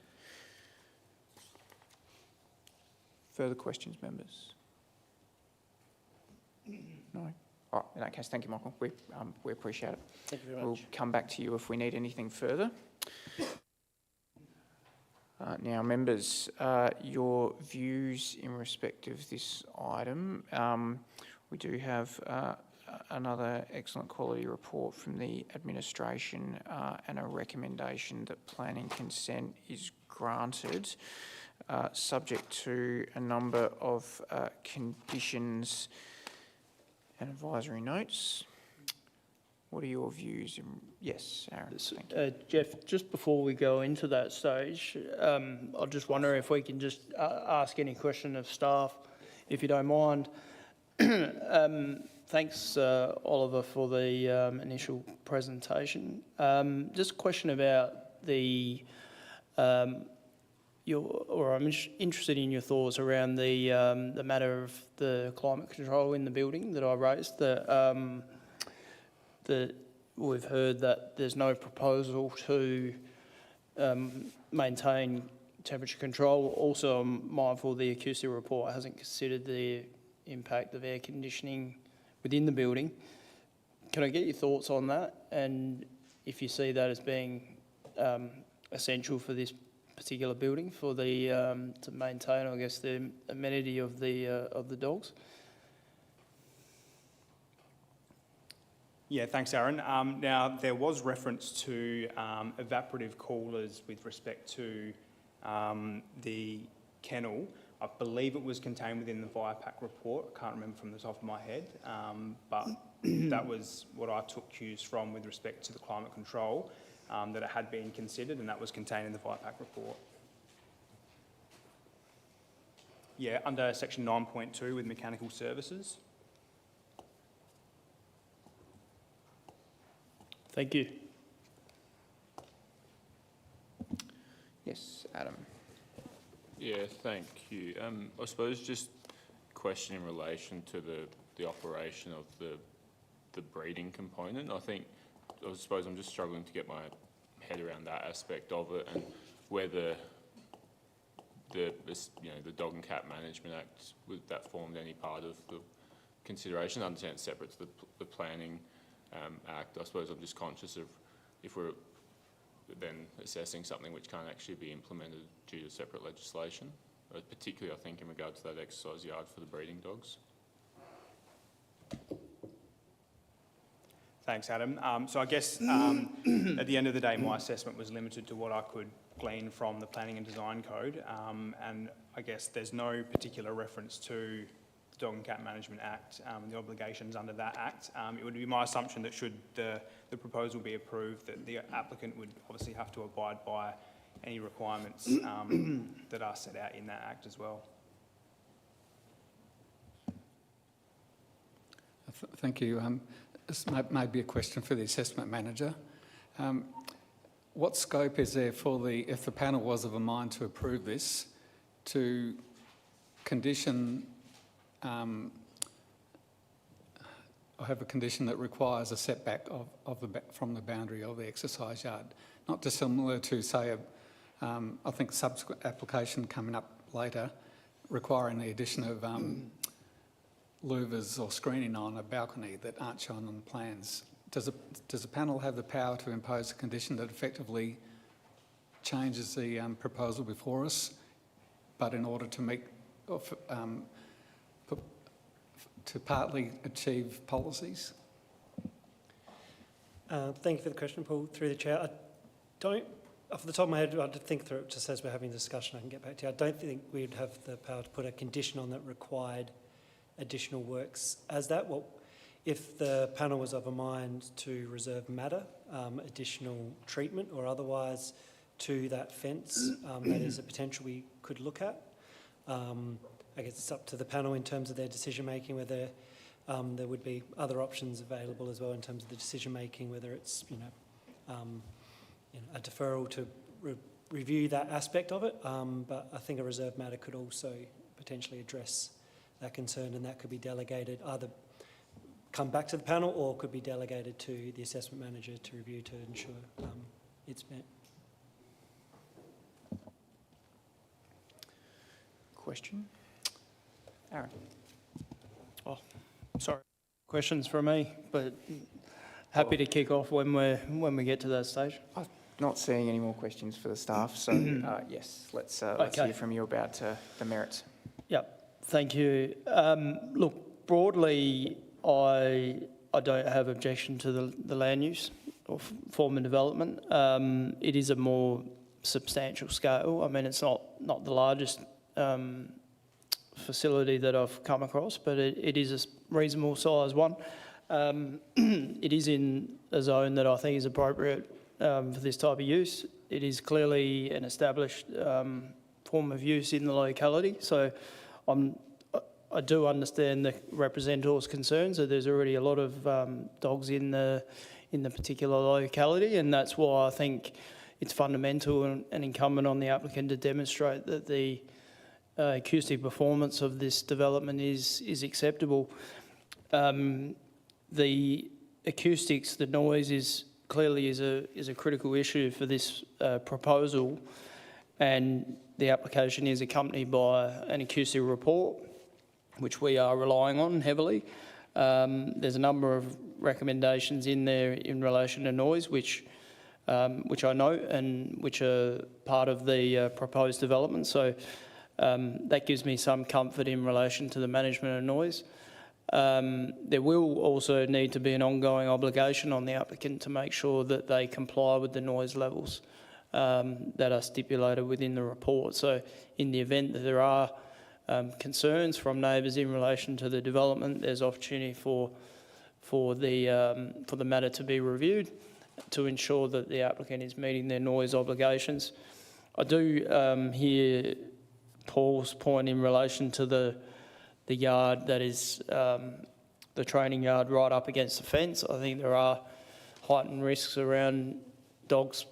Further questions, members? No? All right, in that case, thank you, Michael. We appreciate it. Thank you very much. We'll come back to you if we need anything further. Now, members, your views in respect of this item. We do have another excellent quality report from the administration and a recommendation that planning consent is granted, subject to a number of conditions and advisory notes. What are your views? Yes, Aaron. Thank you. Jeff, just before we go into that stage, I just wonder if we can just ask any question of staff, if you don't mind. Thanks, Oliver, for the initial presentation. Just a question about the, I'm interested in your thoughts around the matter of the climate control in the building that I raised. That we've heard that there's no proposal to maintain temperature control. Also, I'm mindful the acoustic report hasn't considered the impact of air conditioning within the building. Can I get your thoughts on that? And if you see that as being essential for this particular building for the to maintain, I guess, the amenity of the dogs? Yeah, thanks, Aaron. Now, there was reference to evaporative coolers with respect to the kennel. I believe it was contained within the VIAPAC report. I can't remember from the top of my head, but that was what I took cues from with respect to the climate control, that it had been considered, and that was contained in the VIAPAC report. Yeah, under section 9.2 with mechanical services. Thank you. Yes, Adam. Yeah, thank you. I suppose just a question in relation to the operation of the breeding component. I suppose I'm just struggling to get my head around that aspect of it, and whether the Dog and Cat Management Act, that formed any part of the consideration. I understand it's separate to the planning Act. I suppose I'm just conscious of if we're then assessing something which can't actually be implemented due to separate legislation, particularly I think in regard to that exercise yard for the breeding dogs. Thanks, Adam. So I guess at the end of the day, my assessment was limited to what I could glean from the Planning and Design Code, and I guess there's no particular reference to the Dog and Cat Management Act and the obligations under that Act. It would be my assumption that should the proposal be approved, that the applicant would obviously have to abide by any requirements that are set out in that Act as well. Thank you. This might be a question for the assessment manager. What scope is there for if the panel was of a mind to approve this, to condition I have a condition that requires a setback from the boundary of the exercise yard, not dissimilar to, say, I think subsequent application coming up later, requiring the addition of louvers or screening on a balcony that aren't shown on the plans. Does the panel have the power to impose a condition that effectively changes the proposal before us, but in order to make to partly achieve policies? Thank you for the question, Paul, through the chair. I don't, off the top of my head, I had to think through it just as we're having a discussion. I can get back to you. I don't think we'd have the power to put a condition on that required additional works as that. Well, if the panel was of a mind to reserve matter, additional treatment or otherwise to that fence, that is a potential we could look at. I guess it's up to the panel in terms of their decision-making, whether there would be other options available as well in terms of the decision-making, whether it's, a deferral to review that aspect of it. But I think a reserve matter could also potentially address that concern, and that could be delegated, either come back to the panel or could be delegated to the assessment manager to review to ensure it's met. Question? Aaron? Oh, sorry. Questions from me, but happy to kick off when we get to that stage. I'm not seeing any more questions for the staff, so yes, let's Okay. hear from you about the merits. Yep, thank you. Look, broadly, I don't have objection to the land use or form of development. It is a more substantial scale. I mean, it's not the largest facility that I've come across, but it is a reasonable size one. It is in a zone that I think is appropriate for this type of use. It is clearly an established form of use in the locality, so I do understand the representative concerns that there's already a lot of dogs in the particular locality, and that's why I think it's fundamental and incumbent on the applicant to demonstrate that the acoustic performance of this development is acceptable. The acoustics, the noise is clearly a critical issue for this proposal, and the application is accompanied by an acoustic report, which we are relying on heavily. There's a number of recommendations in there in relation to noise, which I note and which are part of the proposed development. So that gives me some comfort in relation to the management of noise. There will also need to be an ongoing obligation on the applicant to make sure that they comply with the noise levels that are stipulated within the report. So in the event that there are concerns from neighbours in relation to the development, there's opportunity for the matter to be reviewed to ensure that the applicant is meeting their noise obligations. I do hear Paul's point in relation to the yard that is the training yard right up against the fence. I think there are heightened risks around dogs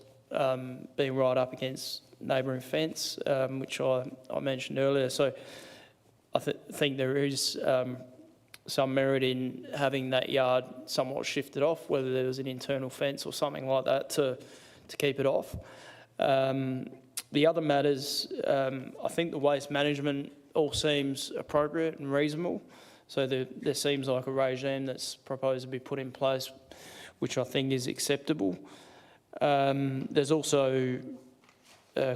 being right up against neighbouring fence, which I mentioned earlier. So I think there is some merit in having that yard somewhat shifted off, whether there was an internal fence or something like that to keep it off. The other matters, I think the waste management all seems appropriate and reasonable. So there seems like a regime that's proposed to be put in place, which I think is acceptable. There's also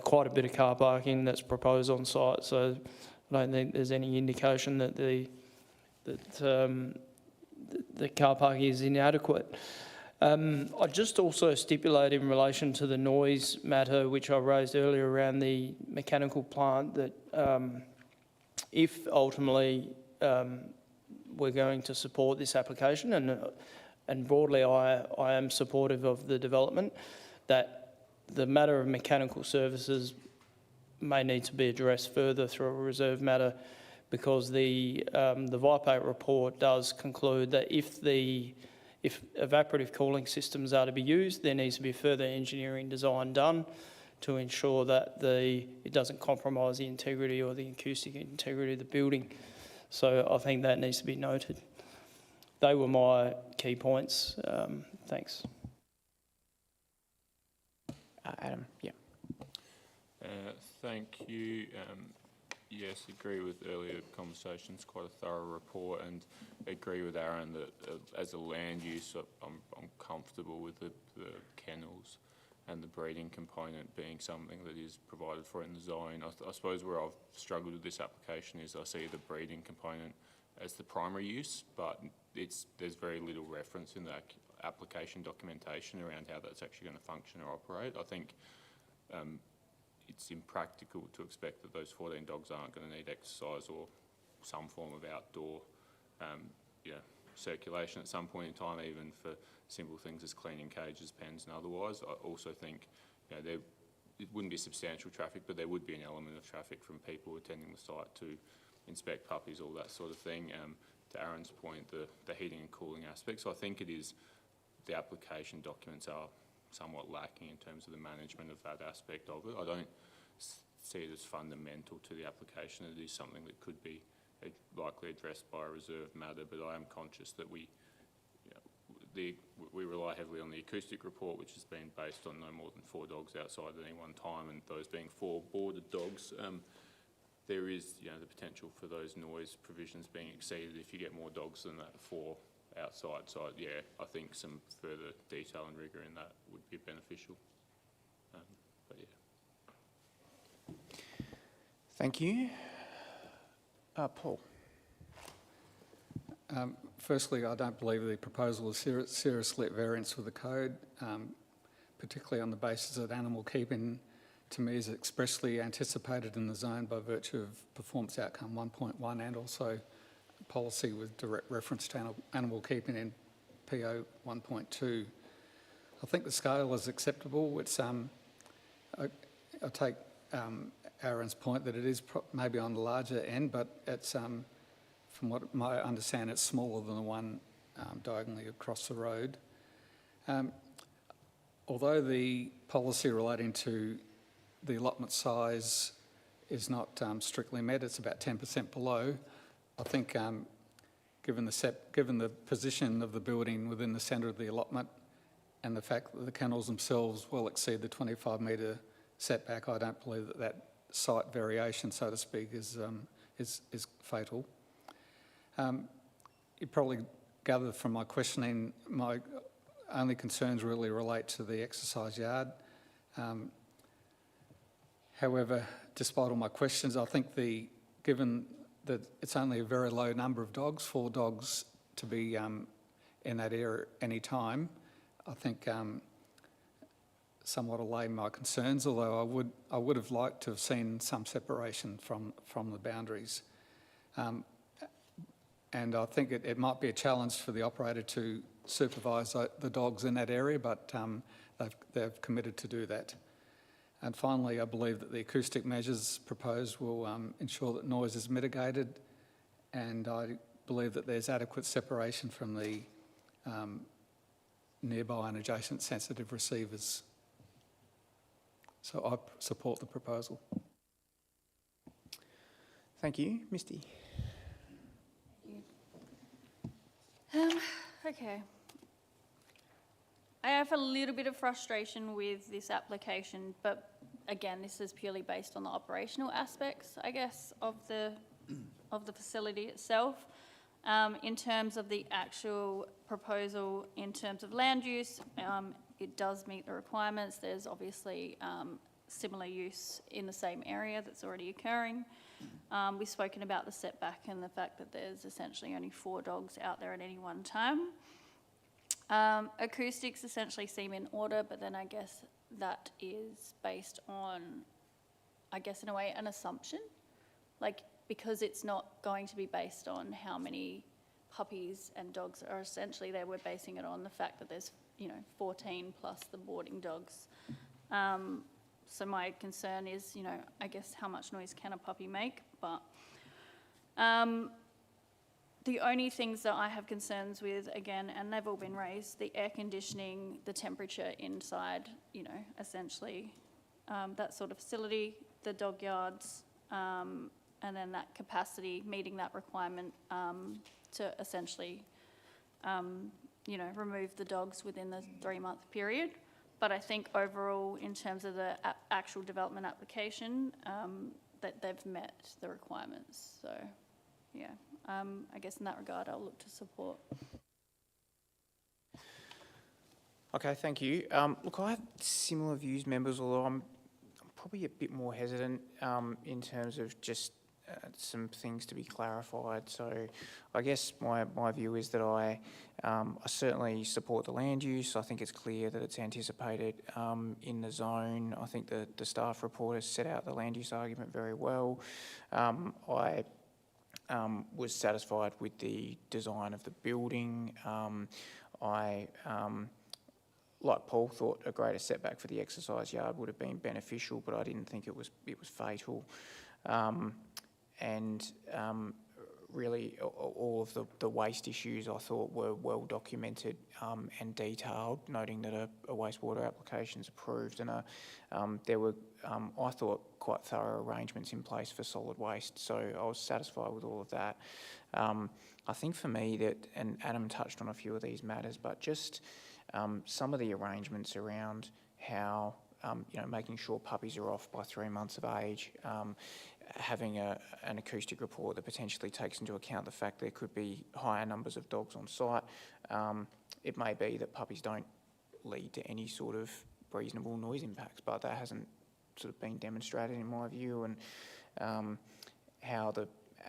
quite a bit of car parking that's proposed on site, so I don't think there's any indication that the car parking is inadequate. I just also stipulate in relation to the noise matter, which I raised earlier around the mechanical plant, that if ultimately we're going to support this application, and broadly I am supportive of the development, that the matter of mechanical services may need to be addressed further through a reserve matter, because the VIPAC report does conclude that if evaporative cooling systems are to be used, there needs to be further engineering design done to ensure that it doesn't compromise the integrity or the acoustic integrity of the building. So I think that needs to be noted. They were my key points. Thanks. Adam, yeah. Thank you. Yes, agree with earlier conversations, quite a thorough report, and agree with Aaron that as a land use, I'm comfortable with the kennels and the breeding component being something that is provided for in the zone. I suppose where I've struggled with this application is I see the breeding component as the primary use, but there's very little reference in that application documentation around how that's actually going to function or operate. I think it's impractical to expect that those 14 dogs aren't going to need exercise or some form of outdoor circulation at some point in time, even for simple things as cleaning cages, pens and otherwise. I also think they're it wouldn't be substantial traffic, but there would be an element of traffic from people attending the site to inspect puppies, all that sort of thing. To Aaron's point, the heating and cooling aspect. So I think it is, the application documents are somewhat lacking in terms of the management of that aspect of it. I don't see it as fundamental to the application. It is something that could be likely addressed by a reserved matter, but I am conscious that we rely heavily on the acoustic report, which has been based on no more than 4 dogs outside at any one time, and those being 4 boarded dogs. There is, the potential for those noise provisions being exceeded if you get more dogs than that 4 outside. So yeah, I think some further detail and rigour in that would be beneficial. But yeah. Thank you. Paul. Firstly, I don't believe the proposal is seriously at variance with the code, particularly on the basis that animal keeping, to me, is expressly anticipated in the zone by virtue of performance outcome 1.1 and also policy with direct reference to animal keeping in PO 1.2. I think the scale is acceptable. It's I take Aaron's point that it is maybe on the larger end, but it's from what I understand, it's smaller than the one diagonally across the road. Although the policy relating to the allotment size is not strictly met, it's about 10% below. I think given the position of the building within the centre of the allotment and the fact that the kennels themselves will exceed the 25-metre setback, I don't believe that site variation, so to speak, is fatal. You probably gathered from my questioning, my only concerns really relate to the exercise yard. However, despite all my questions, I think given that it's only a very low number of dogs, 4 dogs to be in that area any time, I think somewhat allay my concerns, although I would have liked to have seen some separation from the boundaries. And I think it might be a challenge for the operator to supervise the dogs in that area, but they've committed to do that. And finally, I believe that the acoustic measures proposed will ensure that noise is mitigated, and I believe that there's adequate separation from the nearby and adjacent sensitive receivers. So I support the proposal. Thank you. Misty. Okay. I have a little bit of frustration with this application, but again, this is purely based on the operational aspects, I guess, of the facility itself. In terms of the actual proposal, in terms of land use, it does meet the requirements. There's obviously similar use in the same area that's already occurring. We've spoken about the setback and the fact that there's essentially only 4 dogs out there at any one time. Acoustics essentially seem in order, but then I guess that is based on, I guess in a way, an assumption. Like, because it's not going to be based on how many puppies and dogs are essentially there, we're basing it on the fact that there's, 14 plus the boarding dogs. So my concern is, I guess how much noise can a puppy make? But the only things that I have concerns with, again, and they've all been raised, the air conditioning, the temperature inside, essentially that sort of facility, the dog yards, and then that capacity, meeting that requirement to essentially, remove the dogs within the 3-month period. But I think overall, in terms of the actual development application, that they've met the requirements. So, yeah, I guess in that regard, I'll look to support. Okay, thank you. Look, I have similar views, members, although I'm probably a bit more hesitant in terms of just some things to be clarified. So I guess my view is that I certainly support the land use. I think it's clear that it's anticipated in the zone. I think the staff report has set out the land use argument very well. I was satisfied with the design of the building. I like Paul, thought a greater setback for the exercise yard would have been beneficial, but I didn't think it was fatal. Really, all of the waste issues I thought were well documented and detailed, noting that a wastewater application is approved, and there were, I thought, quite thorough arrangements in place for solid waste. So I was satisfied with all of that. I think for me that, and Adam touched on a few of these matters, but just some of the arrangements around how, making sure puppies are off by 3 months of age, having an acoustic report that potentially takes into account the fact there could be higher numbers of dogs on site. It may be that puppies don't lead to any sort of reasonable noise impacts, but that hasn't sort of been demonstrated in my view. And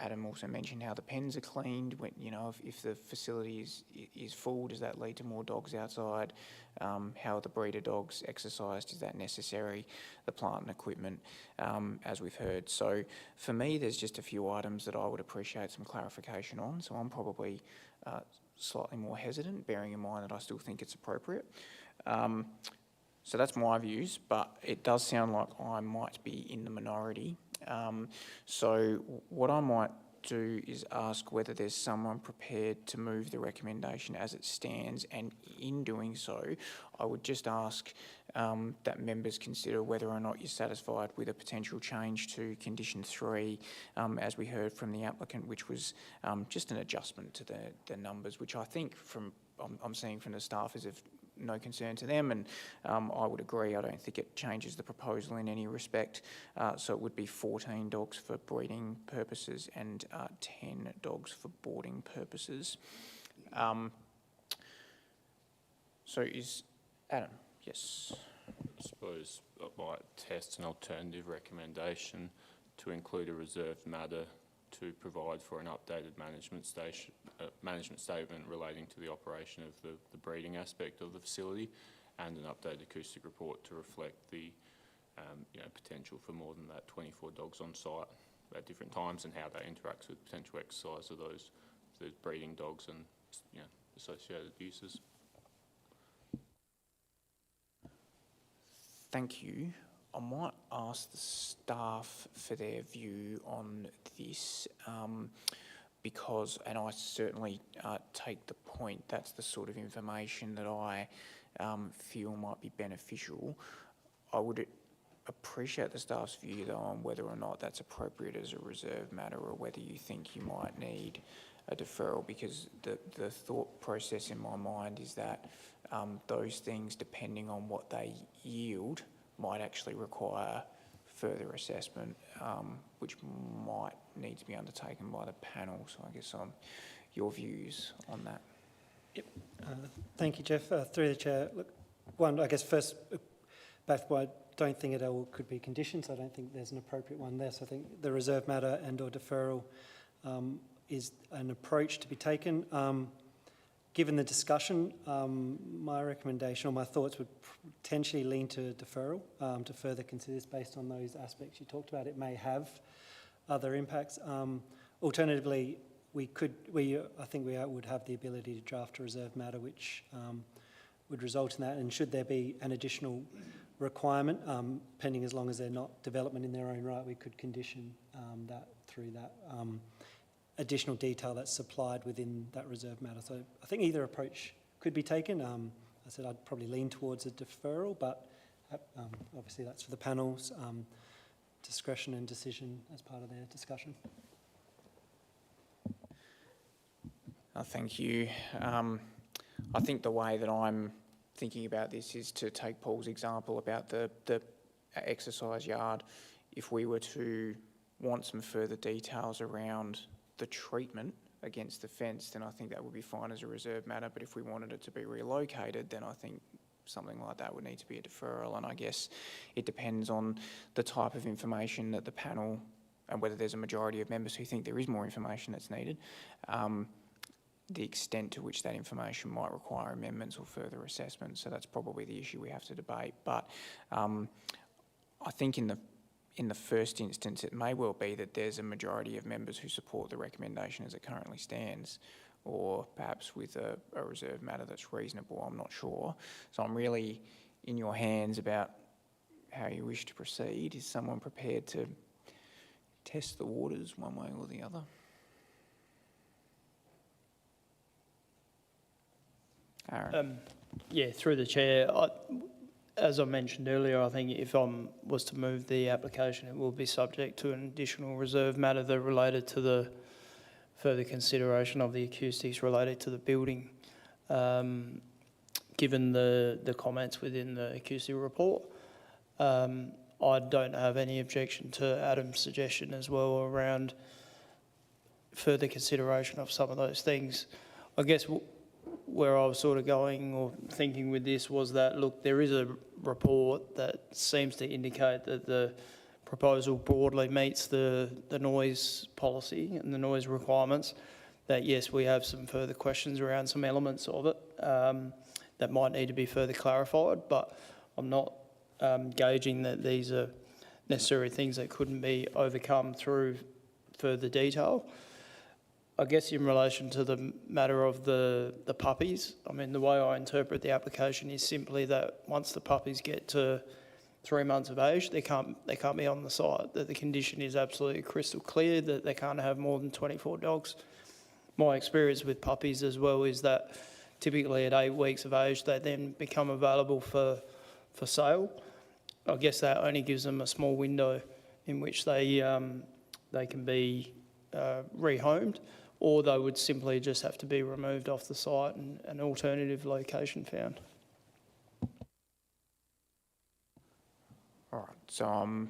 Adam also mentioned how the pens are cleaned. When, if the facility is full, does that lead to more dogs outside? How are the breeder dogs exercised? Is that necessary? The plant and equipment, as we've heard. So for me, there's just a few items that I would appreciate some clarification on. So I'm probably slightly more hesitant, bearing in mind that I still think it's appropriate. So that's my views, but it does sound like I might be in the minority. So what I might do is ask whether there's someone prepared to move the recommendation as it stands, and in doing so, I would just ask that members consider whether or not you're satisfied with a potential change to condition 3, as we heard from the applicant, which was just an adjustment to the numbers, which I think I'm seeing from the staff is of no concern to them, and I would agree. I don't think it changes the proposal in any respect. So it would be 14 dogs for breeding purposes and 10 dogs for boarding purposes. So is Adam? Yes. I suppose I might test an alternative recommendation to include a reserved matter to provide for an updated management statement relating to the operation of the breeding aspect of the facility, and an updated acoustic report to reflect the potential for more than that 24 dogs on site at different times, and how that interacts with potential exercise of those breeding dogs and associated uses. Thank you. I might ask the staff for their view on this, because, and I certainly take the point, that's the sort of information that I feel might be beneficial. I would appreciate the staff's view though on whether or not that's appropriate as a reserve matter, or whether you think you might need a deferral, because the thought process in my mind is that those things, depending on what they yield, might actually require further assessment, which might need to be undertaken by the panel. So I guess your views on that. Yep. Thank you, Jeff. Through the chair. Look, one, I guess first, both I don't think it all could be conditions. I don't think there's an appropriate one there. So I think the reserve matter and/or deferral is an approach to be taken. Given the discussion, my recommendation or my thoughts would potentially lean to deferral to further consider this based on those aspects you talked about. It may have other impacts. Alternatively, I think we would have the ability to draft a reserve matter which would result in that. And should there be an additional requirement, pending as long as they're not development in their own right, we could condition that through that additional detail that's supplied within that reserve matter. So I think either approach could be taken. I said I'd probably lean towards a deferral, but obviously that's for the panel's discretion and decision as part of their discussion. Thank you. I think the way that I'm thinking about this is to take Paul's example about the exercise yard. If we were to want some further details around the treatment against the fence, then I think that would be fine as a reserve matter. But if we wanted it to be relocated, then I think something like that would need to be a deferral. And I guess it depends on the type of information that the panel, and whether there's a majority of members who think there is more information that's needed, the extent to which that information might require amendments or further assessment. So that's probably the issue we have to debate. But I think in the first instance, it may well be that there's a majority of members who support the recommendation as it currently stands. or perhaps with a reserve matter that's reasonable. I'm not sure. So I'm really in your hands about how you wish to proceed. Is someone prepared to test the waters one way or the other? Aaron. Yeah, through the chair. As I mentioned earlier, I think if I was to move the application, it will be subject to an additional reserve matter that related to the further consideration of the acoustics related to the building. Given the comments within the acoustic report, I don't have any objection to Adam's suggestion as well around further consideration of some of those things. I guess where I was sort of going or thinking with this was that, look, there is a report that seems to indicate that the proposal broadly meets the noise policy and the noise requirements, that yes, we have some further questions around some elements of it that might need to be further clarified, but I'm not gauging that these are necessary things that couldn't be overcome through further detail. I guess in relation to the matter of the puppies, I mean, the way I interpret the application is simply that once the puppies get to 3 months of age, they can't be on the site, that the condition is absolutely crystal clear, that they can't have more than 24 dogs. My experience with puppies as well is that typically at 8 weeks of age, they then become available for sale. I guess that only gives them a small window in which they can be rehomed, or they would simply just have to be removed off the site and an alternative location found. All right, so I'm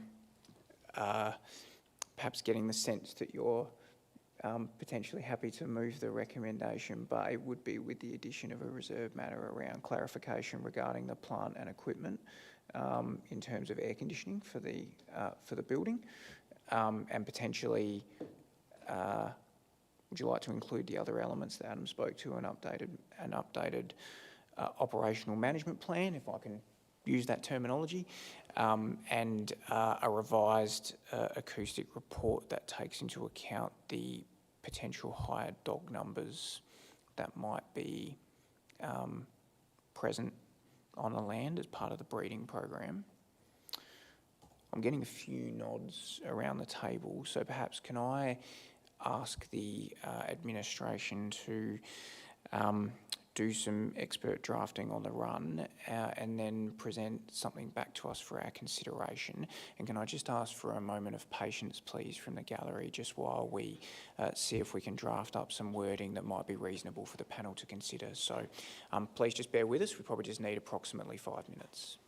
perhaps getting the sense that you're potentially happy to move the recommendation, but it would be with the addition of a reserve matter around clarification regarding the plant and equipment in terms of air conditioning for the building, and potentially would you like to include the other elements that Adam spoke to, an updated operational management plan, if I can use that terminology, and a revised acoustic report that takes into account the potential higher dog numbers that might be present on the land as part of the breeding program. I'm getting a few nods around the table, so perhaps can I ask the administration to do some expert drafting on the run and then present something back to us for our consideration. And can I just ask for a moment of patience, please, from the gallery, just while we see if we can draft up some wording that might be reasonable for the panel to consider. So please just bear with us. We probably just need approximately 5 minutes.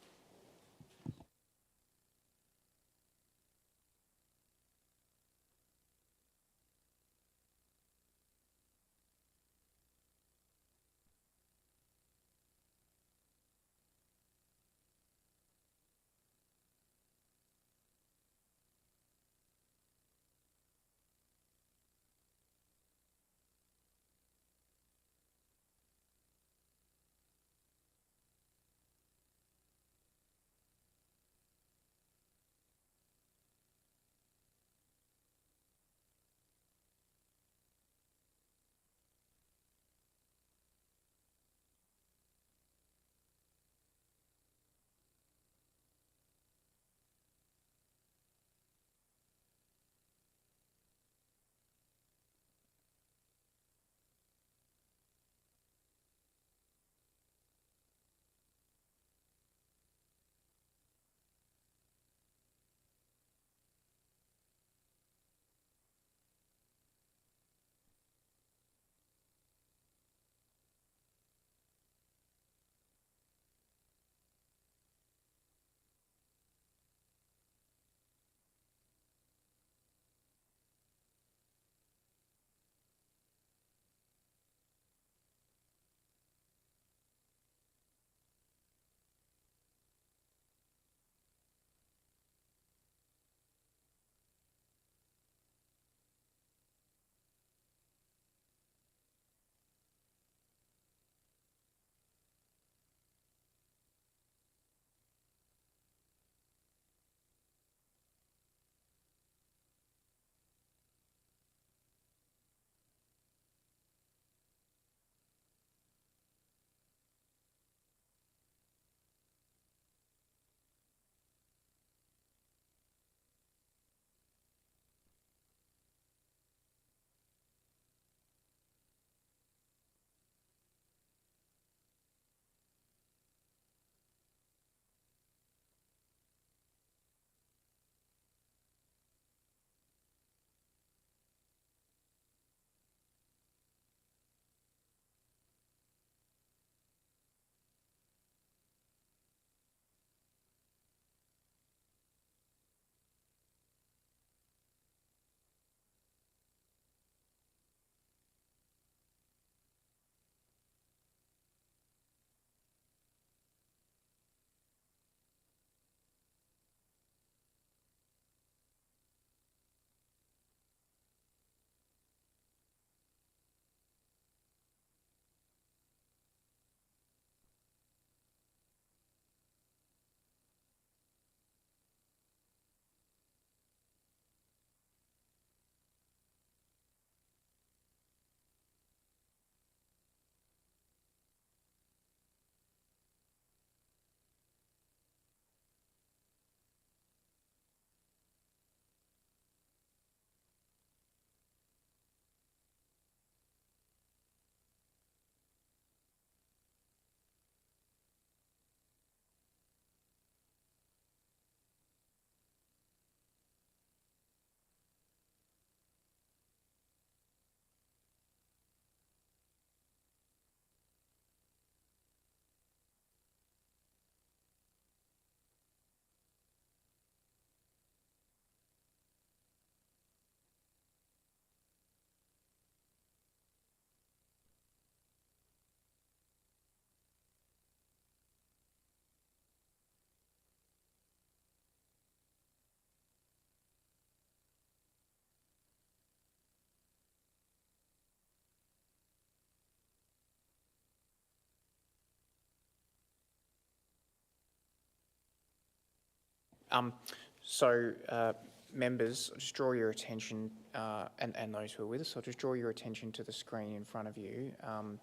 Members, I'll just draw your attention, and those who are with us, I'll just draw your attention to the screen in front of you.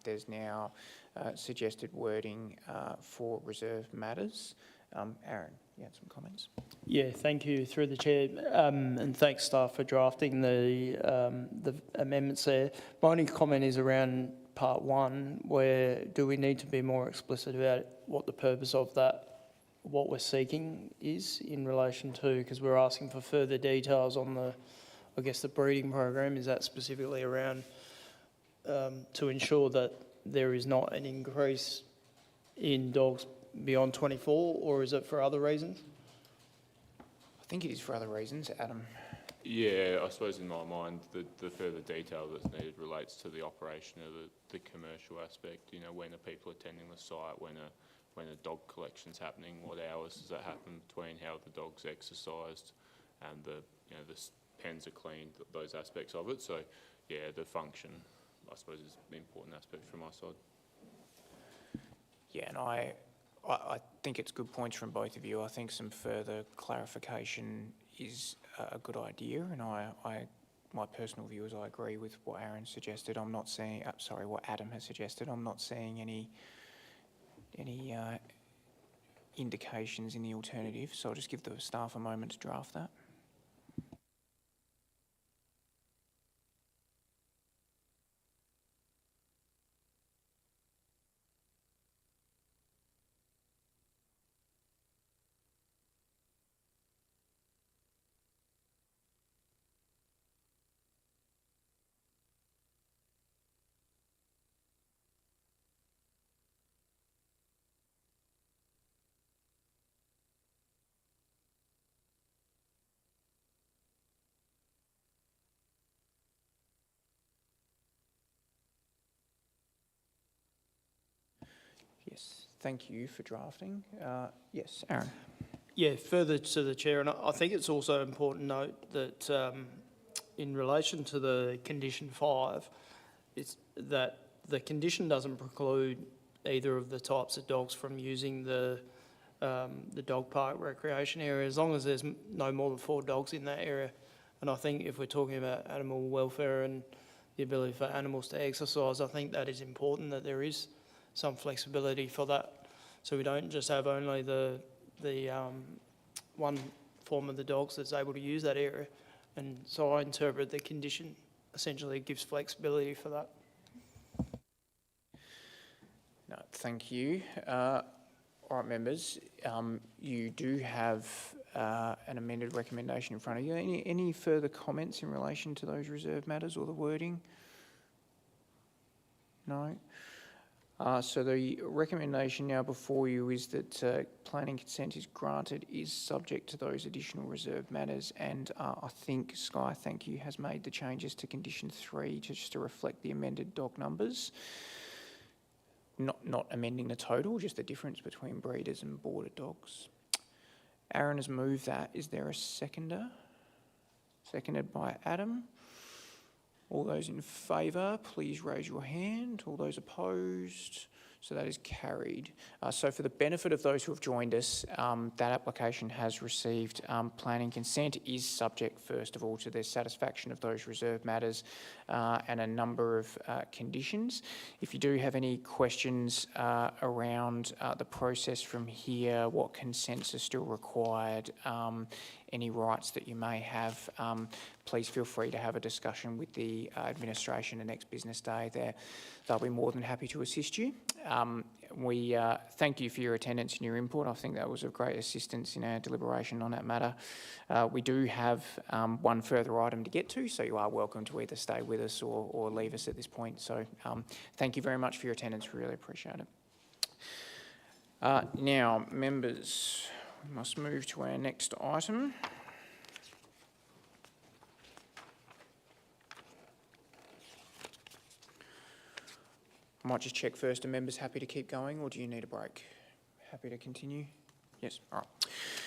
There's now suggested wording for reserved matters. Aaron, you had some comments? Yeah, thank you through the chair, and thanks staff for drafting the amendments there. My only comment is around part 1, where do we need to be more explicit about what the purpose of that, what we're seeking is in relation to, because we're asking for further details on the, I guess, the breeding program. Is that specifically around to ensure that there is not an increase in dogs beyond 24, or is it for other reasons? I think it is for other reasons, Adam. Yeah, I suppose in my mind, the further detail that's needed relates to the operation of the commercial aspect. You know, when are people attending the site? When a dog collection's happening? What hours does that happen between? How are the dogs exercised? And the pens are cleaned. Those aspects of it. So, yeah, the function, I suppose, is an important aspect from my side. Yeah, and I think it's good points from both of you. I think some further clarification is a good idea, and my personal view is I agree with what Aaron suggested. I'm not seeing, what Adam has suggested. I'm not seeing any indications in the alternative, so I'll just give the staff a moment to draft that. Yes, thank you for drafting. Yes, Aaron. Yeah, further to the chair, and I think it's also important to note that in relation to the condition 5, it's that the condition doesn't preclude either of the types of dogs from using the dog park recreation area, as long as there's no more than 4 dogs in that area. And I think if we're talking about animal welfare and the ability for animals to exercise, I think that is important that there is some flexibility for that, so we don't just have only the one form of the dogs that's able to use that area. And so I interpret the condition essentially gives flexibility for that. No, thank you. All right, members, you do have an amended recommendation in front of you. Any further comments in relation to those reserved matters or the wording? No? So the recommendation now before you is that planning consent is granted, is subject to those additional reserved matters, and I think Sky, thank you, has made the changes to condition 3 just to reflect the amended dog numbers. Not amending the total, just the difference between breeders and boarded dogs. Aaron has moved that. Is there a seconder? Seconded by Adam. All those in favour, please raise your hand. All those opposed? So that is carried. So for the benefit of those who have joined us, that application has received planning consent. Is subject, first of all, to the satisfaction of those reserved matters and a number of conditions. If you do have any questions around the process from here, what consents are still required, any rights that you may have, please feel free to have a discussion with the administration the next business day. They'll be more than happy to assist you. We thank you for your attendance and your input. I think that was of great assistance in our deliberation on that matter. We do have one further item to get to, so you are welcome to either stay with us or leave us at this point. So thank you very much for your attendance. We really appreciate it. Now, members, we must move to our next item. I might just check first, are members happy to keep going or do you need a break? Happy to continue? Yes, all right.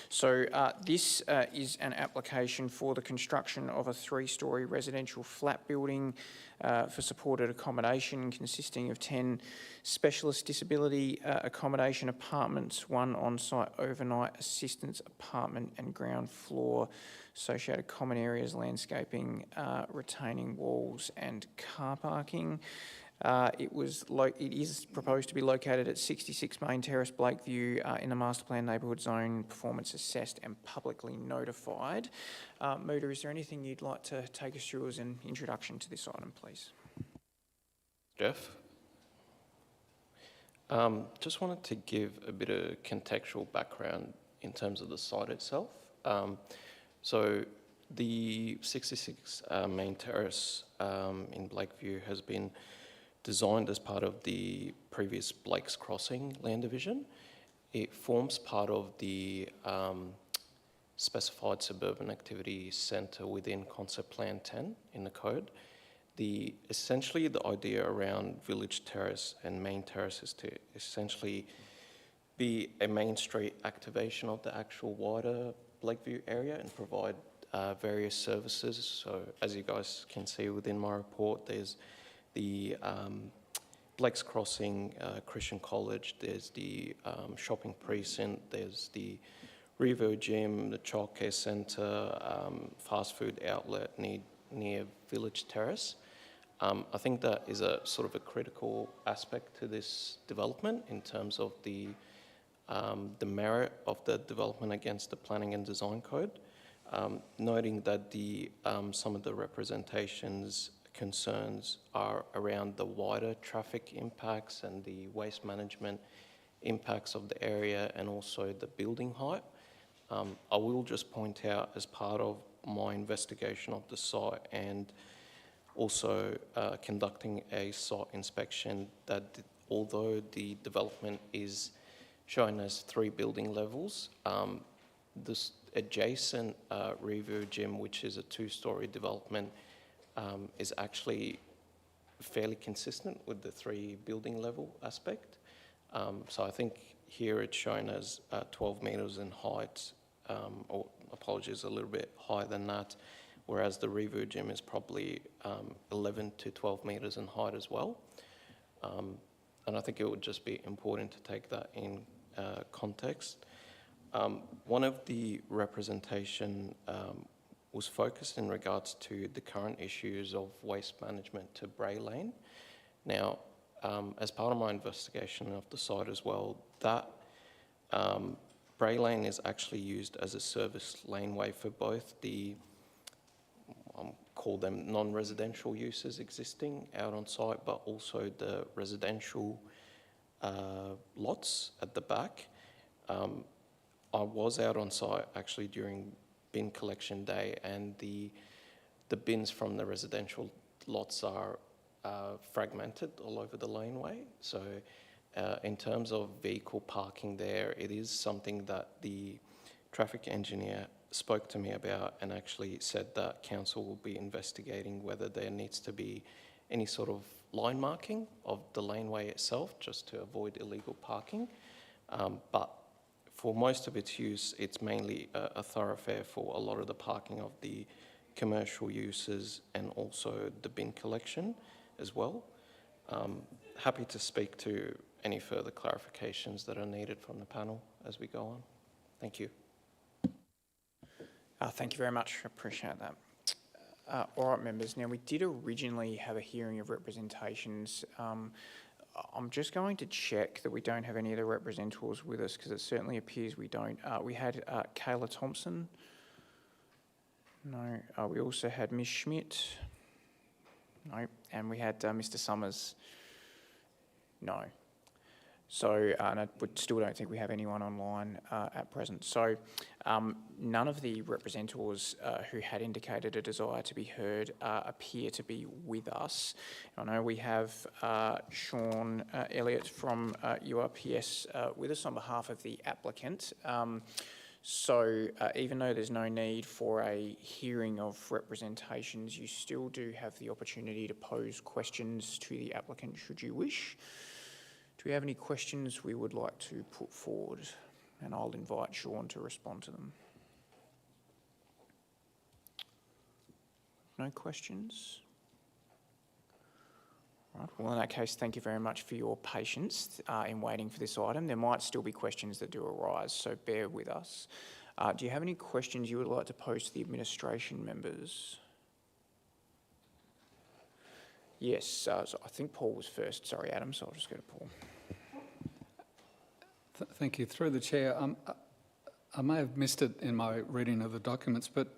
So this is an application for the construction of a 3-storey residential flat building for supported accommodation consisting of 10 specialist disability accommodation apartments, 1 on-site overnight assistance apartment and ground floor, associated common areas, landscaping, retaining walls and car parking. It is proposed to be located at 66 Main Terrace, Blakeview, in the Master Plan Neighbourhood Zone, performance assessed and publicly notified. Muda, is there anything you'd like to take us through as an introduction to this item, please? Jeff? Just wanted to give a bit of contextual background in terms of the site itself. So the 66 Main Terrace in Blakeview has been designed as part of the previous Blake's Crossing land division. It forms part of the specified suburban activity centre within Concept Plan 10 in the code. Essentially the idea around Village Terrace and Main Terrace is to essentially be a main street activation of the actual wider Blakeview area and provide various services. So as you guys can see within my report, there's the Blake's Crossing Christian College, there's the shopping precinct, there's the Rivo Gym, the childcare centre, fast food outlet near Village Terrace. I think that is a sort of a critical aspect to this development in terms of the merit of the development against the Planning and Design Code, noting that some of the representations concerns are around the wider traffic impacts and the waste management impacts of the area and also the building height. I will just point out as part of my investigation of the site and also conducting a site inspection that although the development is shown as 3 building levels, this adjacent Rivo Gym, which is a 2-storey development, is actually fairly consistent with the 3 building level aspect. So I think here it's shown as 12 metres in height, or apologies, a little bit higher than that, whereas the Rivo Gym is probably 11 to 12 metres in height as well. And I think it would just be important to take that in context. One of the representation was focused in regards to the current issues of waste management to Bray Lane. Now, as part of my investigation of the site as well, that Bray Lane is actually used as a service laneway for both the, call them non-residential uses existing out on site, but also the residential lots at the back. I was out on site actually during bin collection day, and the bins from the residential lots are fragmented all over the laneway. So in terms of vehicle parking there, it is something that the traffic engineer spoke to me about and actually said that council will be investigating whether there needs to be any sort of line marking of the laneway itself just to avoid illegal parking. But for most of its use, it's mainly a thoroughfare for a lot of the parking of the commercial uses and also the bin collection as well. Happy to speak to any further clarifications that are needed from the panel as we go on. Thank you. Thank you very much. I appreciate that. All right, members. Now, we did originally have a hearing of representations. I'm just going to check that we don't have any of the representatives with us because it certainly appears we don't. We had Kayla Thompson. No. We also had Ms. Schmidt. No. And we had Mr. Summers. No. So, and I still don't think we have anyone online at present. So, none of the representatives who had indicated a desire to be heard appear to be with us. I know we have Sean Elliott from URPS with us on behalf of the applicant. So, even though there's no need for a hearing of representations, you still do have the opportunity to pose questions to the applicant should you wish. Do we have any questions we would like to put forward? and I'll invite Sean to respond to them. No questions? Right, well, in that case, thank you very much for your patience in waiting for this item. There might still be questions that do arise, so bear with us. Do you have any questions you would like to pose to the administration members? Yes, so I think Paul was first. Sorry, Adam, so I'll just go to Paul. Thank you. Through the chair, I may have missed it in my reading of the documents, but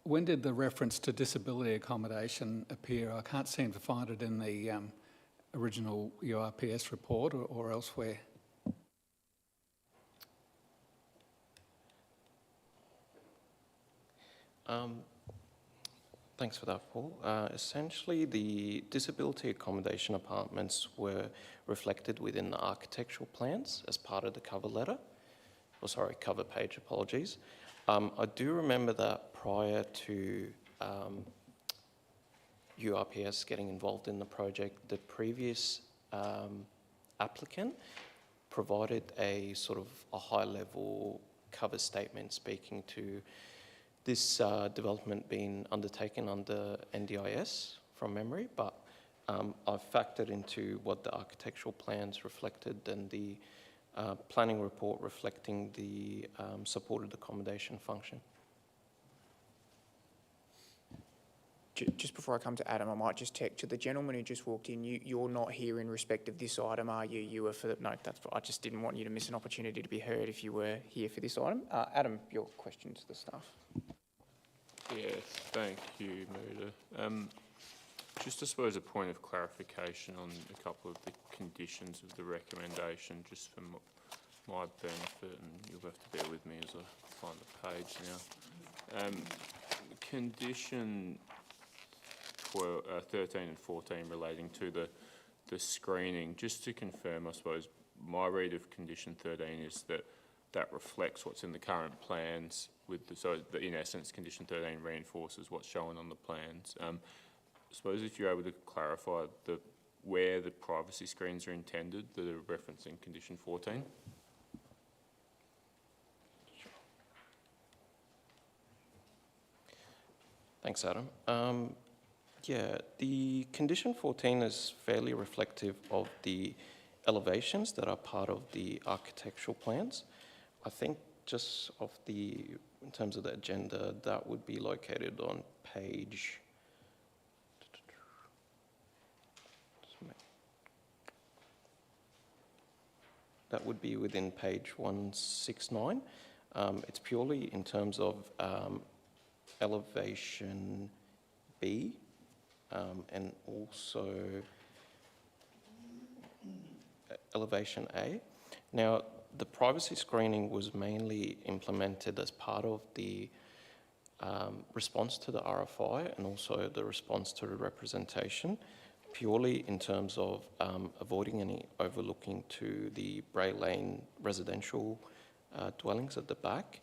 when did the reference to disability accommodation appear? I can't seem to find it in the original URPS report or elsewhere. Thanks for that, Paul. Essentially, the disability accommodation apartments were reflected within the architectural plans as part of the cover letter. Oh, sorry, cover page, apologies. I do remember that prior to URPS getting involved in the project, the previous applicant provided a sort of a high-level cover statement speaking to this development being undertaken under NDIS from memory, but I've factored into what the architectural plans reflected and the planning report reflecting the supported accommodation function. Just before I come to Adam, I might just check to the gentleman who just walked in. You're not here in respect of this item, are you? You were for the, no. I just didn't want you to miss an opportunity to be heard if you were here for this item. Adam, your question to the staff. Yes, thank you, Muda. Just I suppose a point of clarification on a couple of the conditions of the recommendation, just for my benefit, and you'll have to bear with me as I find the page now. Condition 13 and 14 relating to the screening, just to confirm, I suppose, my read of condition 13 is that reflects what's in the current plans, so in essence, condition 13 reinforces what's shown on the plans. I suppose if you're able to clarify where the privacy screens are intended that are referencing condition 14. Thanks, Adam. Yeah, the condition 14 is fairly reflective of the elevations that are part of the architectural plans. I think just in terms of the agenda, that would be located on page, that would be within page 169. It's purely in terms of elevation B and also elevation A. Now, the privacy screening was mainly implemented as part of the response to the RFI and also the response to the representation, purely in terms of avoiding any overlooking to the Bray Lane residential dwellings at the back.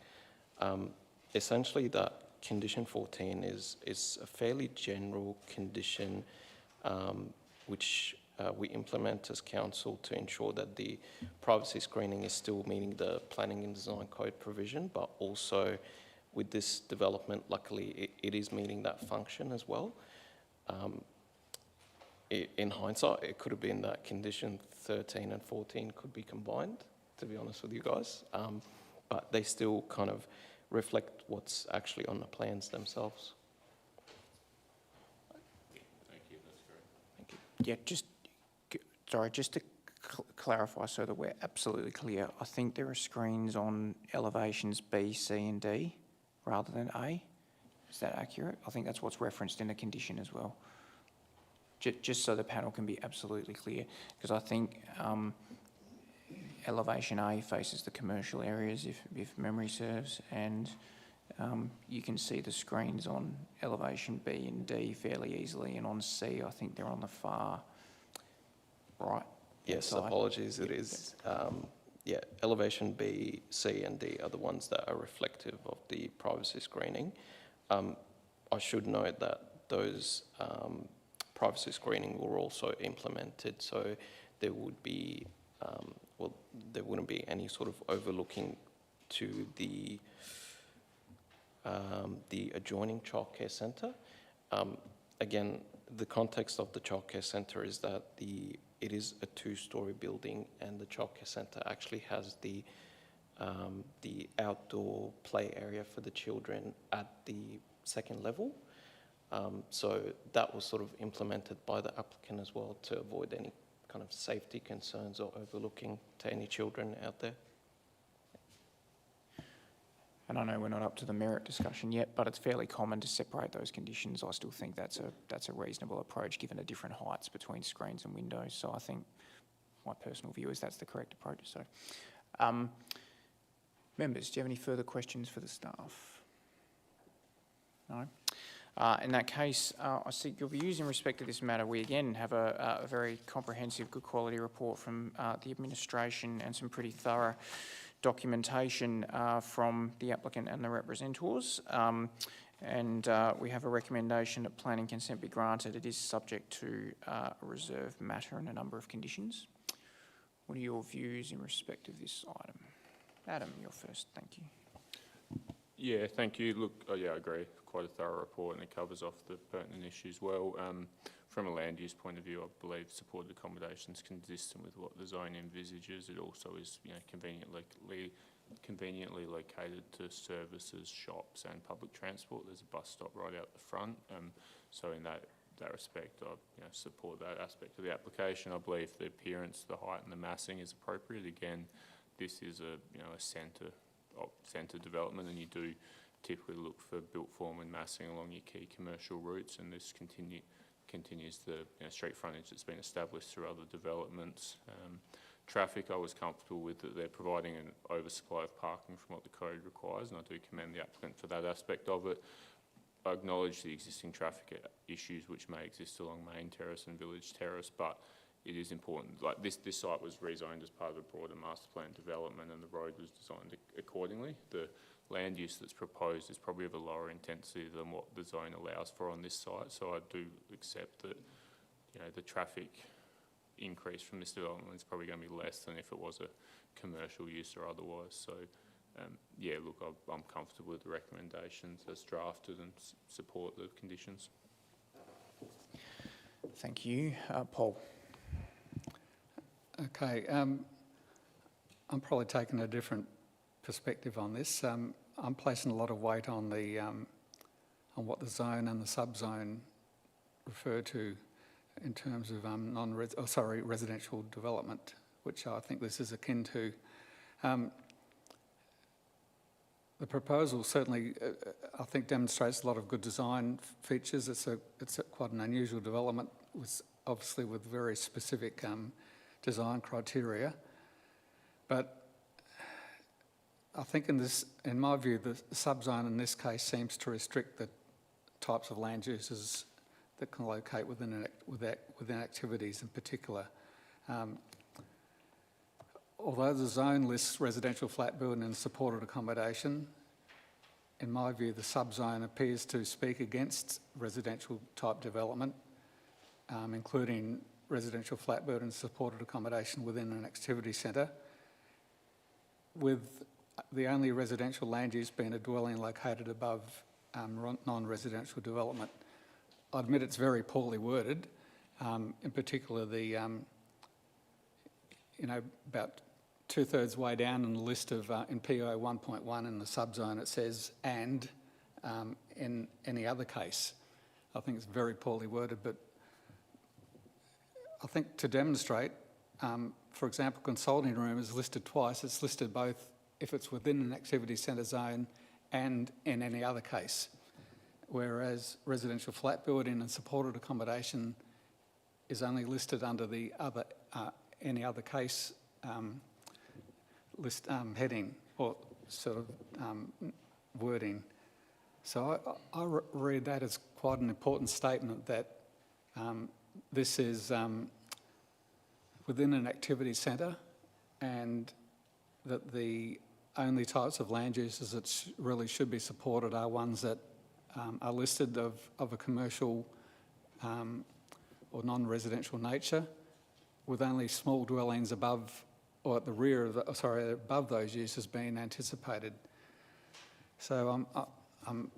Essentially, that condition 14 is a fairly general condition which we implement as council to ensure that the privacy screening is still meeting the planning and design code provision, but also with this development, luckily, it is meeting that function as well. In hindsight, it could have been that condition 13 and 14 could be combined, to be honest with you guys, but they still kind of reflect what's actually on the plans themselves. Thank you, that's great. Thank you. Yeah, just to clarify so that we're absolutely clear, I think there are screens on elevations B, C and D rather than A. Is that accurate? I think that's what's referenced in the condition as well. Just so the panel can be absolutely clear, because I think elevation A faces the commercial areas, if memory serves, and you can see the screens on elevation B and D fairly easily, and on C, I think they're on the far right. Yes, side. apologies, it is. Yeah, elevation B, C and D are the ones that are reflective of the privacy screening. I should note that those privacy screening were also implemented, so there would be well, there wouldn't be any sort of overlooking to the adjoining childcare centre. Again, the context of the childcare centre is that it is a 2-storey building, and the childcare centre actually has the outdoor play area for the children at the 2nd level. So that was sort of implemented by the applicant as well to avoid any kind of safety concerns or overlooking to any children out there. And I know we're not up to the merit discussion yet, but it's fairly common to separate those conditions. I still think that's a reasonable approach given the different heights between screens and windows. So I think my personal view is that's the correct approach. So, members, do you have any further questions for the staff? No? In that case, I seek your views in respect to this matter. We again have a very comprehensive, good quality report from the administration and some pretty thorough documentation from the applicant and the representatives. We have a recommendation that planning consent be granted. It is subject to a reserved matter and a number of conditions. What are your views in respect of this item? Adam, you're first. Thank you. Yeah, thank you. Look, yeah, I agree. Quite a thorough report, and it covers off the pertinent issues well. From a land use point of view, I believe supported accommodation is consistent with what the zone envisages. It also is, conveniently located to services, shops, and public transport. There's a bus stop right out the front. So in that respect, I support that aspect of the application. I believe the appearance, the height, and the massing is appropriate. Again, this is a centre development, and you do typically look for built form and massing along your key commercial routes, and this continues the street frontage that's been established through other developments. Traffic, I was comfortable with that they're providing an oversupply of parking from what the code requires, and I do commend the applicant for that aspect of it. I acknowledge the existing traffic issues which may exist along Main Terrace and Village Terrace, but it is important. Like this site was rezoned as part of a broader master plan development, and the road was designed accordingly. The land use that's proposed is probably of a lower intensity than what the zone allows for on this site. So I do accept that, the traffic increase from this development is probably going to be less than if it was a commercial use or otherwise. So, yeah, look, I'm comfortable with the recommendations as drafted and support the conditions. Thank you. Paul. Okay, I'm probably taking a different perspective on this. I'm placing a lot of weight on on what the zone and the subzone refer to in terms of residential development, which I think this is akin to. The proposal certainly, I think, demonstrates a lot of good design features. It's quite an unusual development, obviously with very specific design criteria, but I think in my view, the subzone in this case seems to restrict the types of land uses that can locate within activities in particular. Although the zone lists residential flat building and supported accommodation, in my view, the subzone appears to speak against residential type development, including residential flat building and supported accommodation within an activity centre, with the only residential land use being a dwelling located above non-residential development. I admit it's very poorly worded. In particular, about 2/3 way down in the list of in PO 1.1 in the subzone, it says "and" in any other case. I think it's very poorly worded, but I think to demonstrate, for example, consulting room is listed twice. It's listed both if it's within an activity centre zone and in any other case, whereas residential flat building and supported accommodation is only listed under the other any other case list heading or sort of wording. So I read that as quite an important statement that this is within an activity centre, and that the only types of land uses that really should be supported are ones that are listed of a commercial or non-residential nature, with only small dwellings above or at the rear of, above those uses being anticipated. So I'm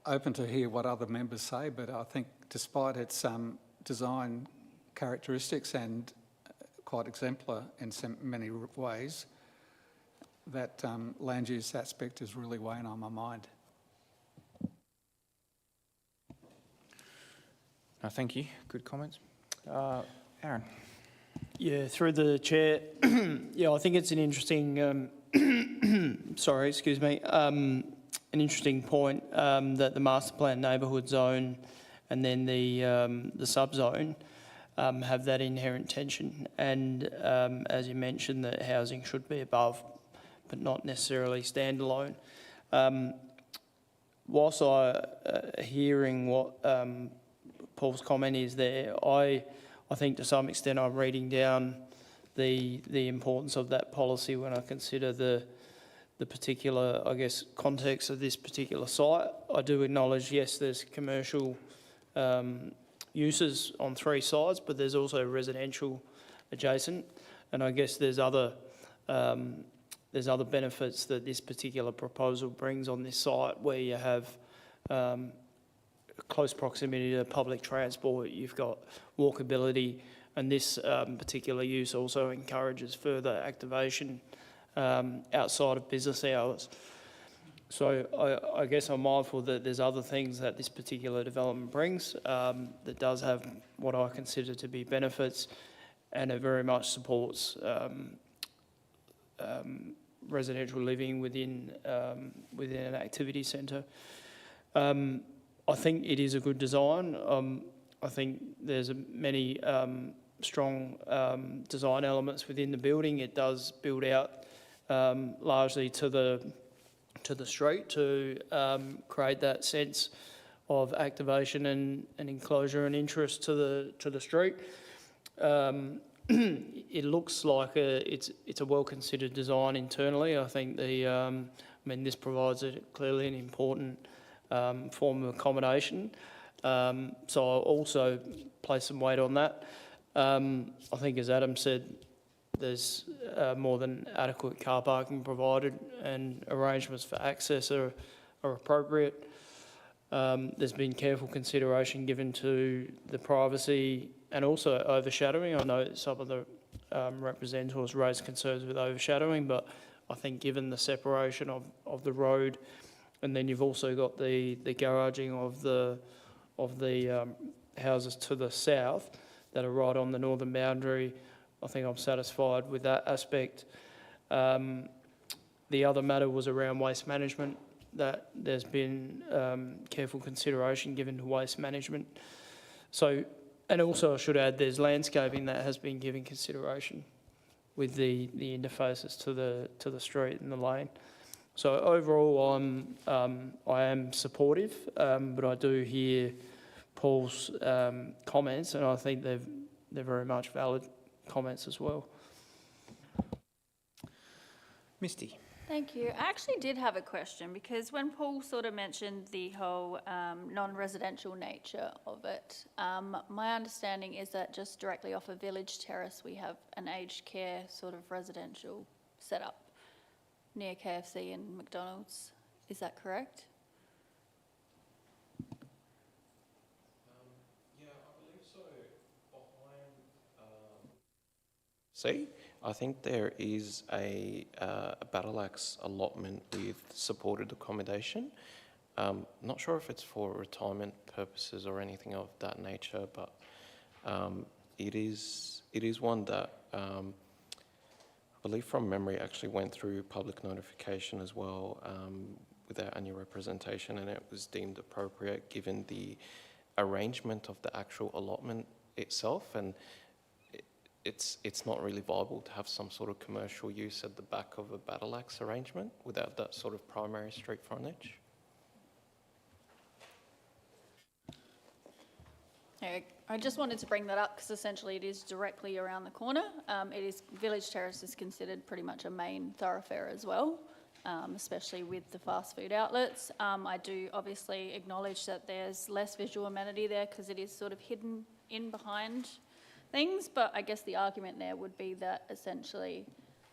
open to hear what other members say, but I think despite its design characteristics and quite exemplar in many ways, that land use aspect is really weighing on my mind. Thank you. Good comments. Aaron. Yeah, through the chair. Yeah, I think it's an interesting, sorry, excuse me, an interesting point that the master plan neighbourhood zone and then the subzone have that inherent tension. And as you mentioned, that housing should be above, but not necessarily standalone. Whilst hearing what Paul's comment is there, I think to some extent I'm reading down the importance of that policy when I consider the particular, I guess, context of this particular site. I do acknowledge, yes, there's commercial uses on 3 sides, but there's also residential adjacent, and I guess there's other benefits that this particular proposal brings on this site, where you have close proximity to public transport, you've got walkability, and this particular use also encourages further activation outside of business hours. So I guess I'm mindful that there's other things that this particular development brings that does have what I consider to be benefits, and it very much supports residential living within an activity centre. I think it is a good design. I think there's many strong design elements within the building. It does build out largely to the street to create that sense of activation and enclosure and interest to the street. It looks like it's a well-considered design internally. I think this provides clearly an important form of accommodation. So I'll also place some weight on that. I think, as Adam said, there's more than adequate car parking provided, and arrangements for access are appropriate. There's been careful consideration given to the privacy and also overshadowing. I know some of the representatives raised concerns with overshadowing, but I think given the separation of the road, and then you've also got the garaging of the houses to the south that are right on the northern boundary, I think I'm satisfied with that aspect. The other matter was around waste management, that there's been careful consideration given to waste management. So, and also I should add, there's landscaping that has been given consideration with the interfaces to the street and the lane. So overall, I am supportive, but I do hear Paul's comments, and I think they're very much valid comments as well. Misty. Thank you. I actually did have a question, because when Paul sort of mentioned the whole non-residential nature of it, my understanding is that just directly off of Village Terrace we have an aged care sort of residential setup near KFC and McDonald's. Is that correct? Yeah, I believe so. See, I think there is a battle axe allotment with supported accommodation. Not sure if it's for retirement purposes or anything of that nature, but it is one that I believe from memory actually went through public notification as well without any representation, and it was deemed appropriate given the arrangement of the actual allotment itself, and it's not really viable to have some sort of commercial use at the back of a battle axe arrangement without that sort of primary street frontage. I just wanted to bring that up because essentially it is directly around the corner. Village Terrace is considered pretty much a main thoroughfare as well, especially with the fast food outlets. I do obviously acknowledge that there's less visual amenity there because it is sort of hidden in behind things, but I guess the argument there would be that essentially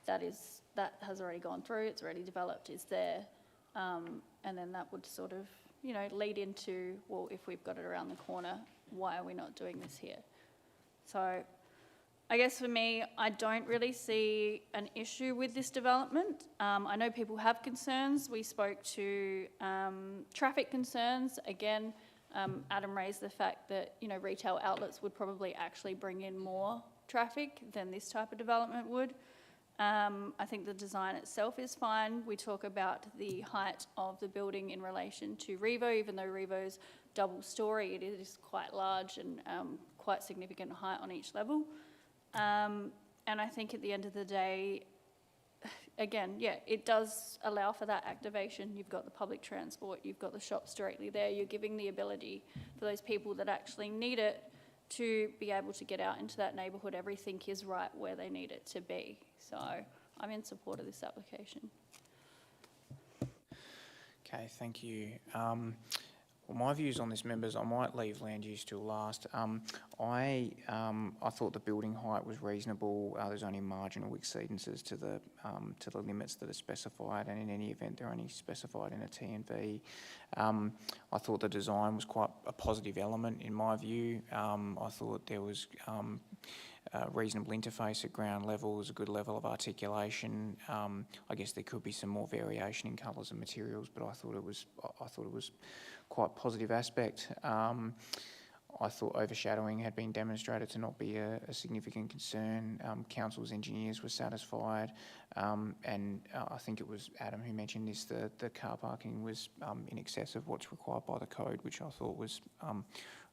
that has already gone through, it's already developed, is there, and then that would sort of, you know, lead into, well, if we've got it around the corner, why are we not doing this here? So I guess for me, I don't really see an issue with this development. I know people have concerns. We spoke to traffic concerns. Again, Adam raised the fact that, you know, retail outlets would probably actually bring in more traffic than this type of development would. I think the design itself is fine. We talk about the height of the building in relation to Revo, even though Revo's double story, it is quite large and quite significant height on each level. And I think at the end of the day, again, yeah, it does allow for that activation. You've got the public transport, you've got the shops directly there. You're giving the ability for those people that actually need it to be able to get out into that neighbourhood. Everything is right where they need it to be. So I'm in support of this application. Okay, thank you. Well, my views on this, members, I might leave land use till last. I thought the building height was reasonable. There's only marginal exceedances to the limits that are specified, and in any event, they're only specified in a T&V. I thought the design was quite a positive element in my view. I thought there was a reasonable interface at ground level, was a good level of articulation. I guess there could be some more variation in colours and materials, but I thought it was quite a positive aspect. I thought overshadowing had been demonstrated to not be a significant concern. Council's engineers were satisfied, and I think it was Adam who mentioned this, the car parking was in excess of what's required by the code, which I thought was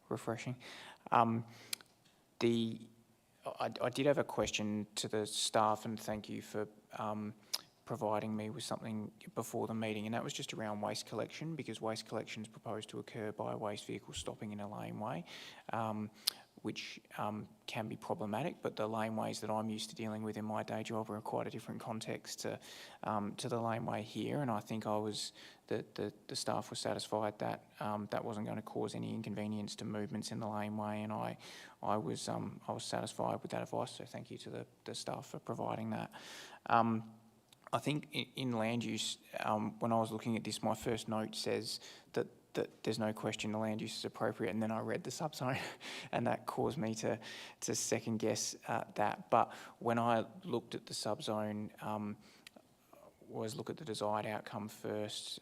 refreshing. I did have a question to the staff, and thank you for providing me with something before the meeting, and that was just around waste collection, because waste collection is proposed to occur by a waste vehicle stopping in a laneway, which can be problematic, but the laneways that I'm used to dealing with in my day job are quite a different context to the laneway here, and I think the staff was satisfied that that wasn't going to cause any inconvenience to movements in the laneway, and I was satisfied with that advice, so thank you to the staff for providing that. I think in land use, when I was looking at this, my first note says that there's no question the land use is appropriate, and then I read the subzone and that caused me to second guess that. But when I looked at the subzone, was look at the desired outcome first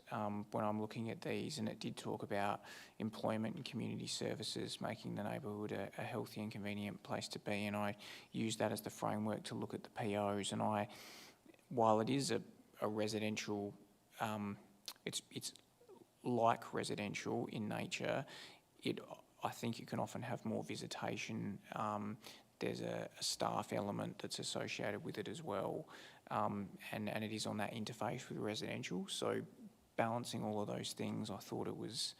when I'm looking at these, and it did talk about employment and community services, making the neighbourhood a healthy and convenient place to be, and I used that as the framework to look at the POs, and while it is a residential, it's like residential in nature, I think you can often have more visitation. There's a staff element that's associated with it as well, and it is on that interface with residential. So balancing all of those things, I thought it was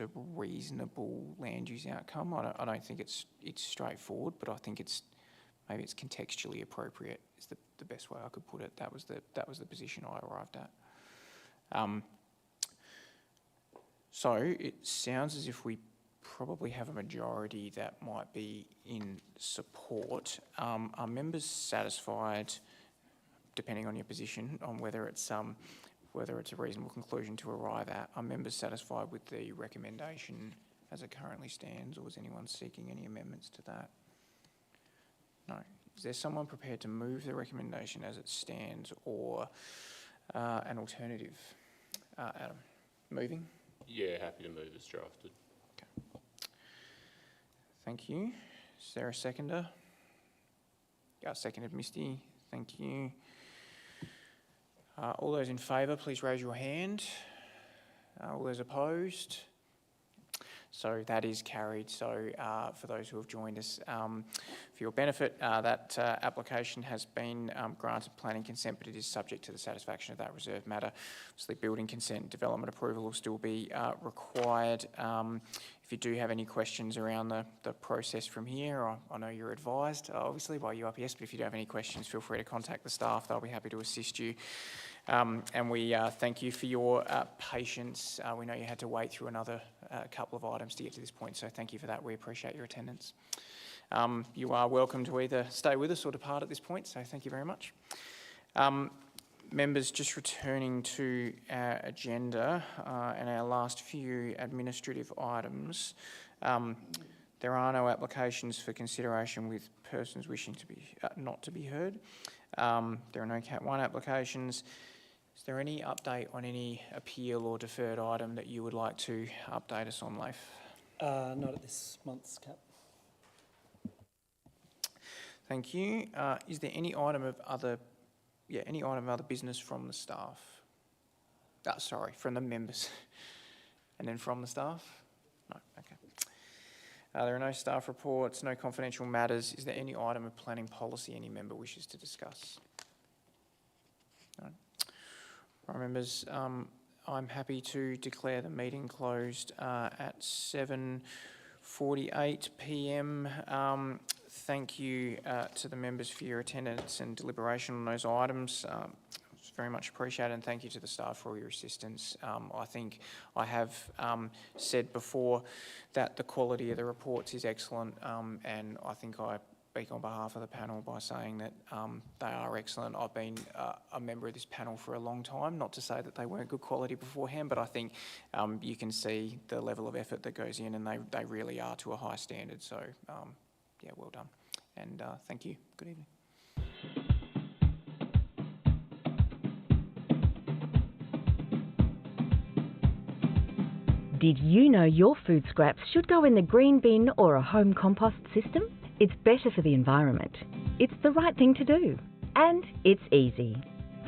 a reasonable land use outcome. I don't think it's straightforward, but I think maybe it's contextually appropriate is the best way I could put it. That was the position I arrived at. So it sounds as if we probably have a majority that might be in support. Are members satisfied, depending on your position, on whether it's a reasonable conclusion to arrive at? Are members satisfied with the recommendation as it currently stands, or is anyone seeking any amendments to that? No. Is there someone prepared to move the recommendation as it stands, or an alternative? Adam, moving? Yeah, happy to move as drafted. Okay. Thank you. Is there a seconder? Seconded, Misty. Thank you. All those in favour, please raise your hand. All those opposed? So that is carried. So for those who have joined us, for your benefit, that application has been granted planning consent, but it is subject to the satisfaction of that reserved matter. Obviously, building consent and development approval will still be required. If you do have any questions around the process from here, I know you're advised, obviously, by URPS, but if you do have any questions, feel free to contact the staff. They'll be happy to assist you. And we thank you for your patience. We know you had to wait through another couple of items to get to this point, so thank you for that. We appreciate your attendance. you are welcome to either stay with us or depart at this point, so thank you very much. Members, just returning to our agenda and our last few administrative items. There are no applications for consideration with persons wishing to be not to be heard. There are no Cat 1 applications. Is there any update on any appeal or deferred item that you would like to update us on, Leif? Not at this month's Cap. Thank you. Is there any item of other business from the staff? Sorry, from the members. And then from the staff? No, okay. There are no staff reports, no confidential matters. Is there any item of planning policy any member wishes to discuss? No. Right, members, I'm happy to declare the meeting closed at 7:48 p.m. Thank you to the members for your attendance and deliberation on those items. It's very much appreciated, and thank you to the staff for all your assistance. I think I have said before that the quality of the reports is excellent, and I think I speak on behalf of the panel by saying that they are excellent. I've been a member of this panel for a long time, not to say that they weren't good quality beforehand, but I think you can see the level of effort that goes in, and they really are to a high standard. So, yeah, well done. And thank you. Good evening. Did you know your food scraps should go in the green bin or a home compost system? It's better for the environment. It's the right thing to do. And it's easy.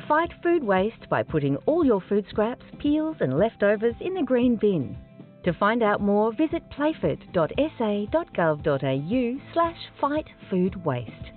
Fight food waste by putting all your food scraps, peels and leftovers in the green bin. To find out more, visit playford.sa.gov.au/fightfoodwaste.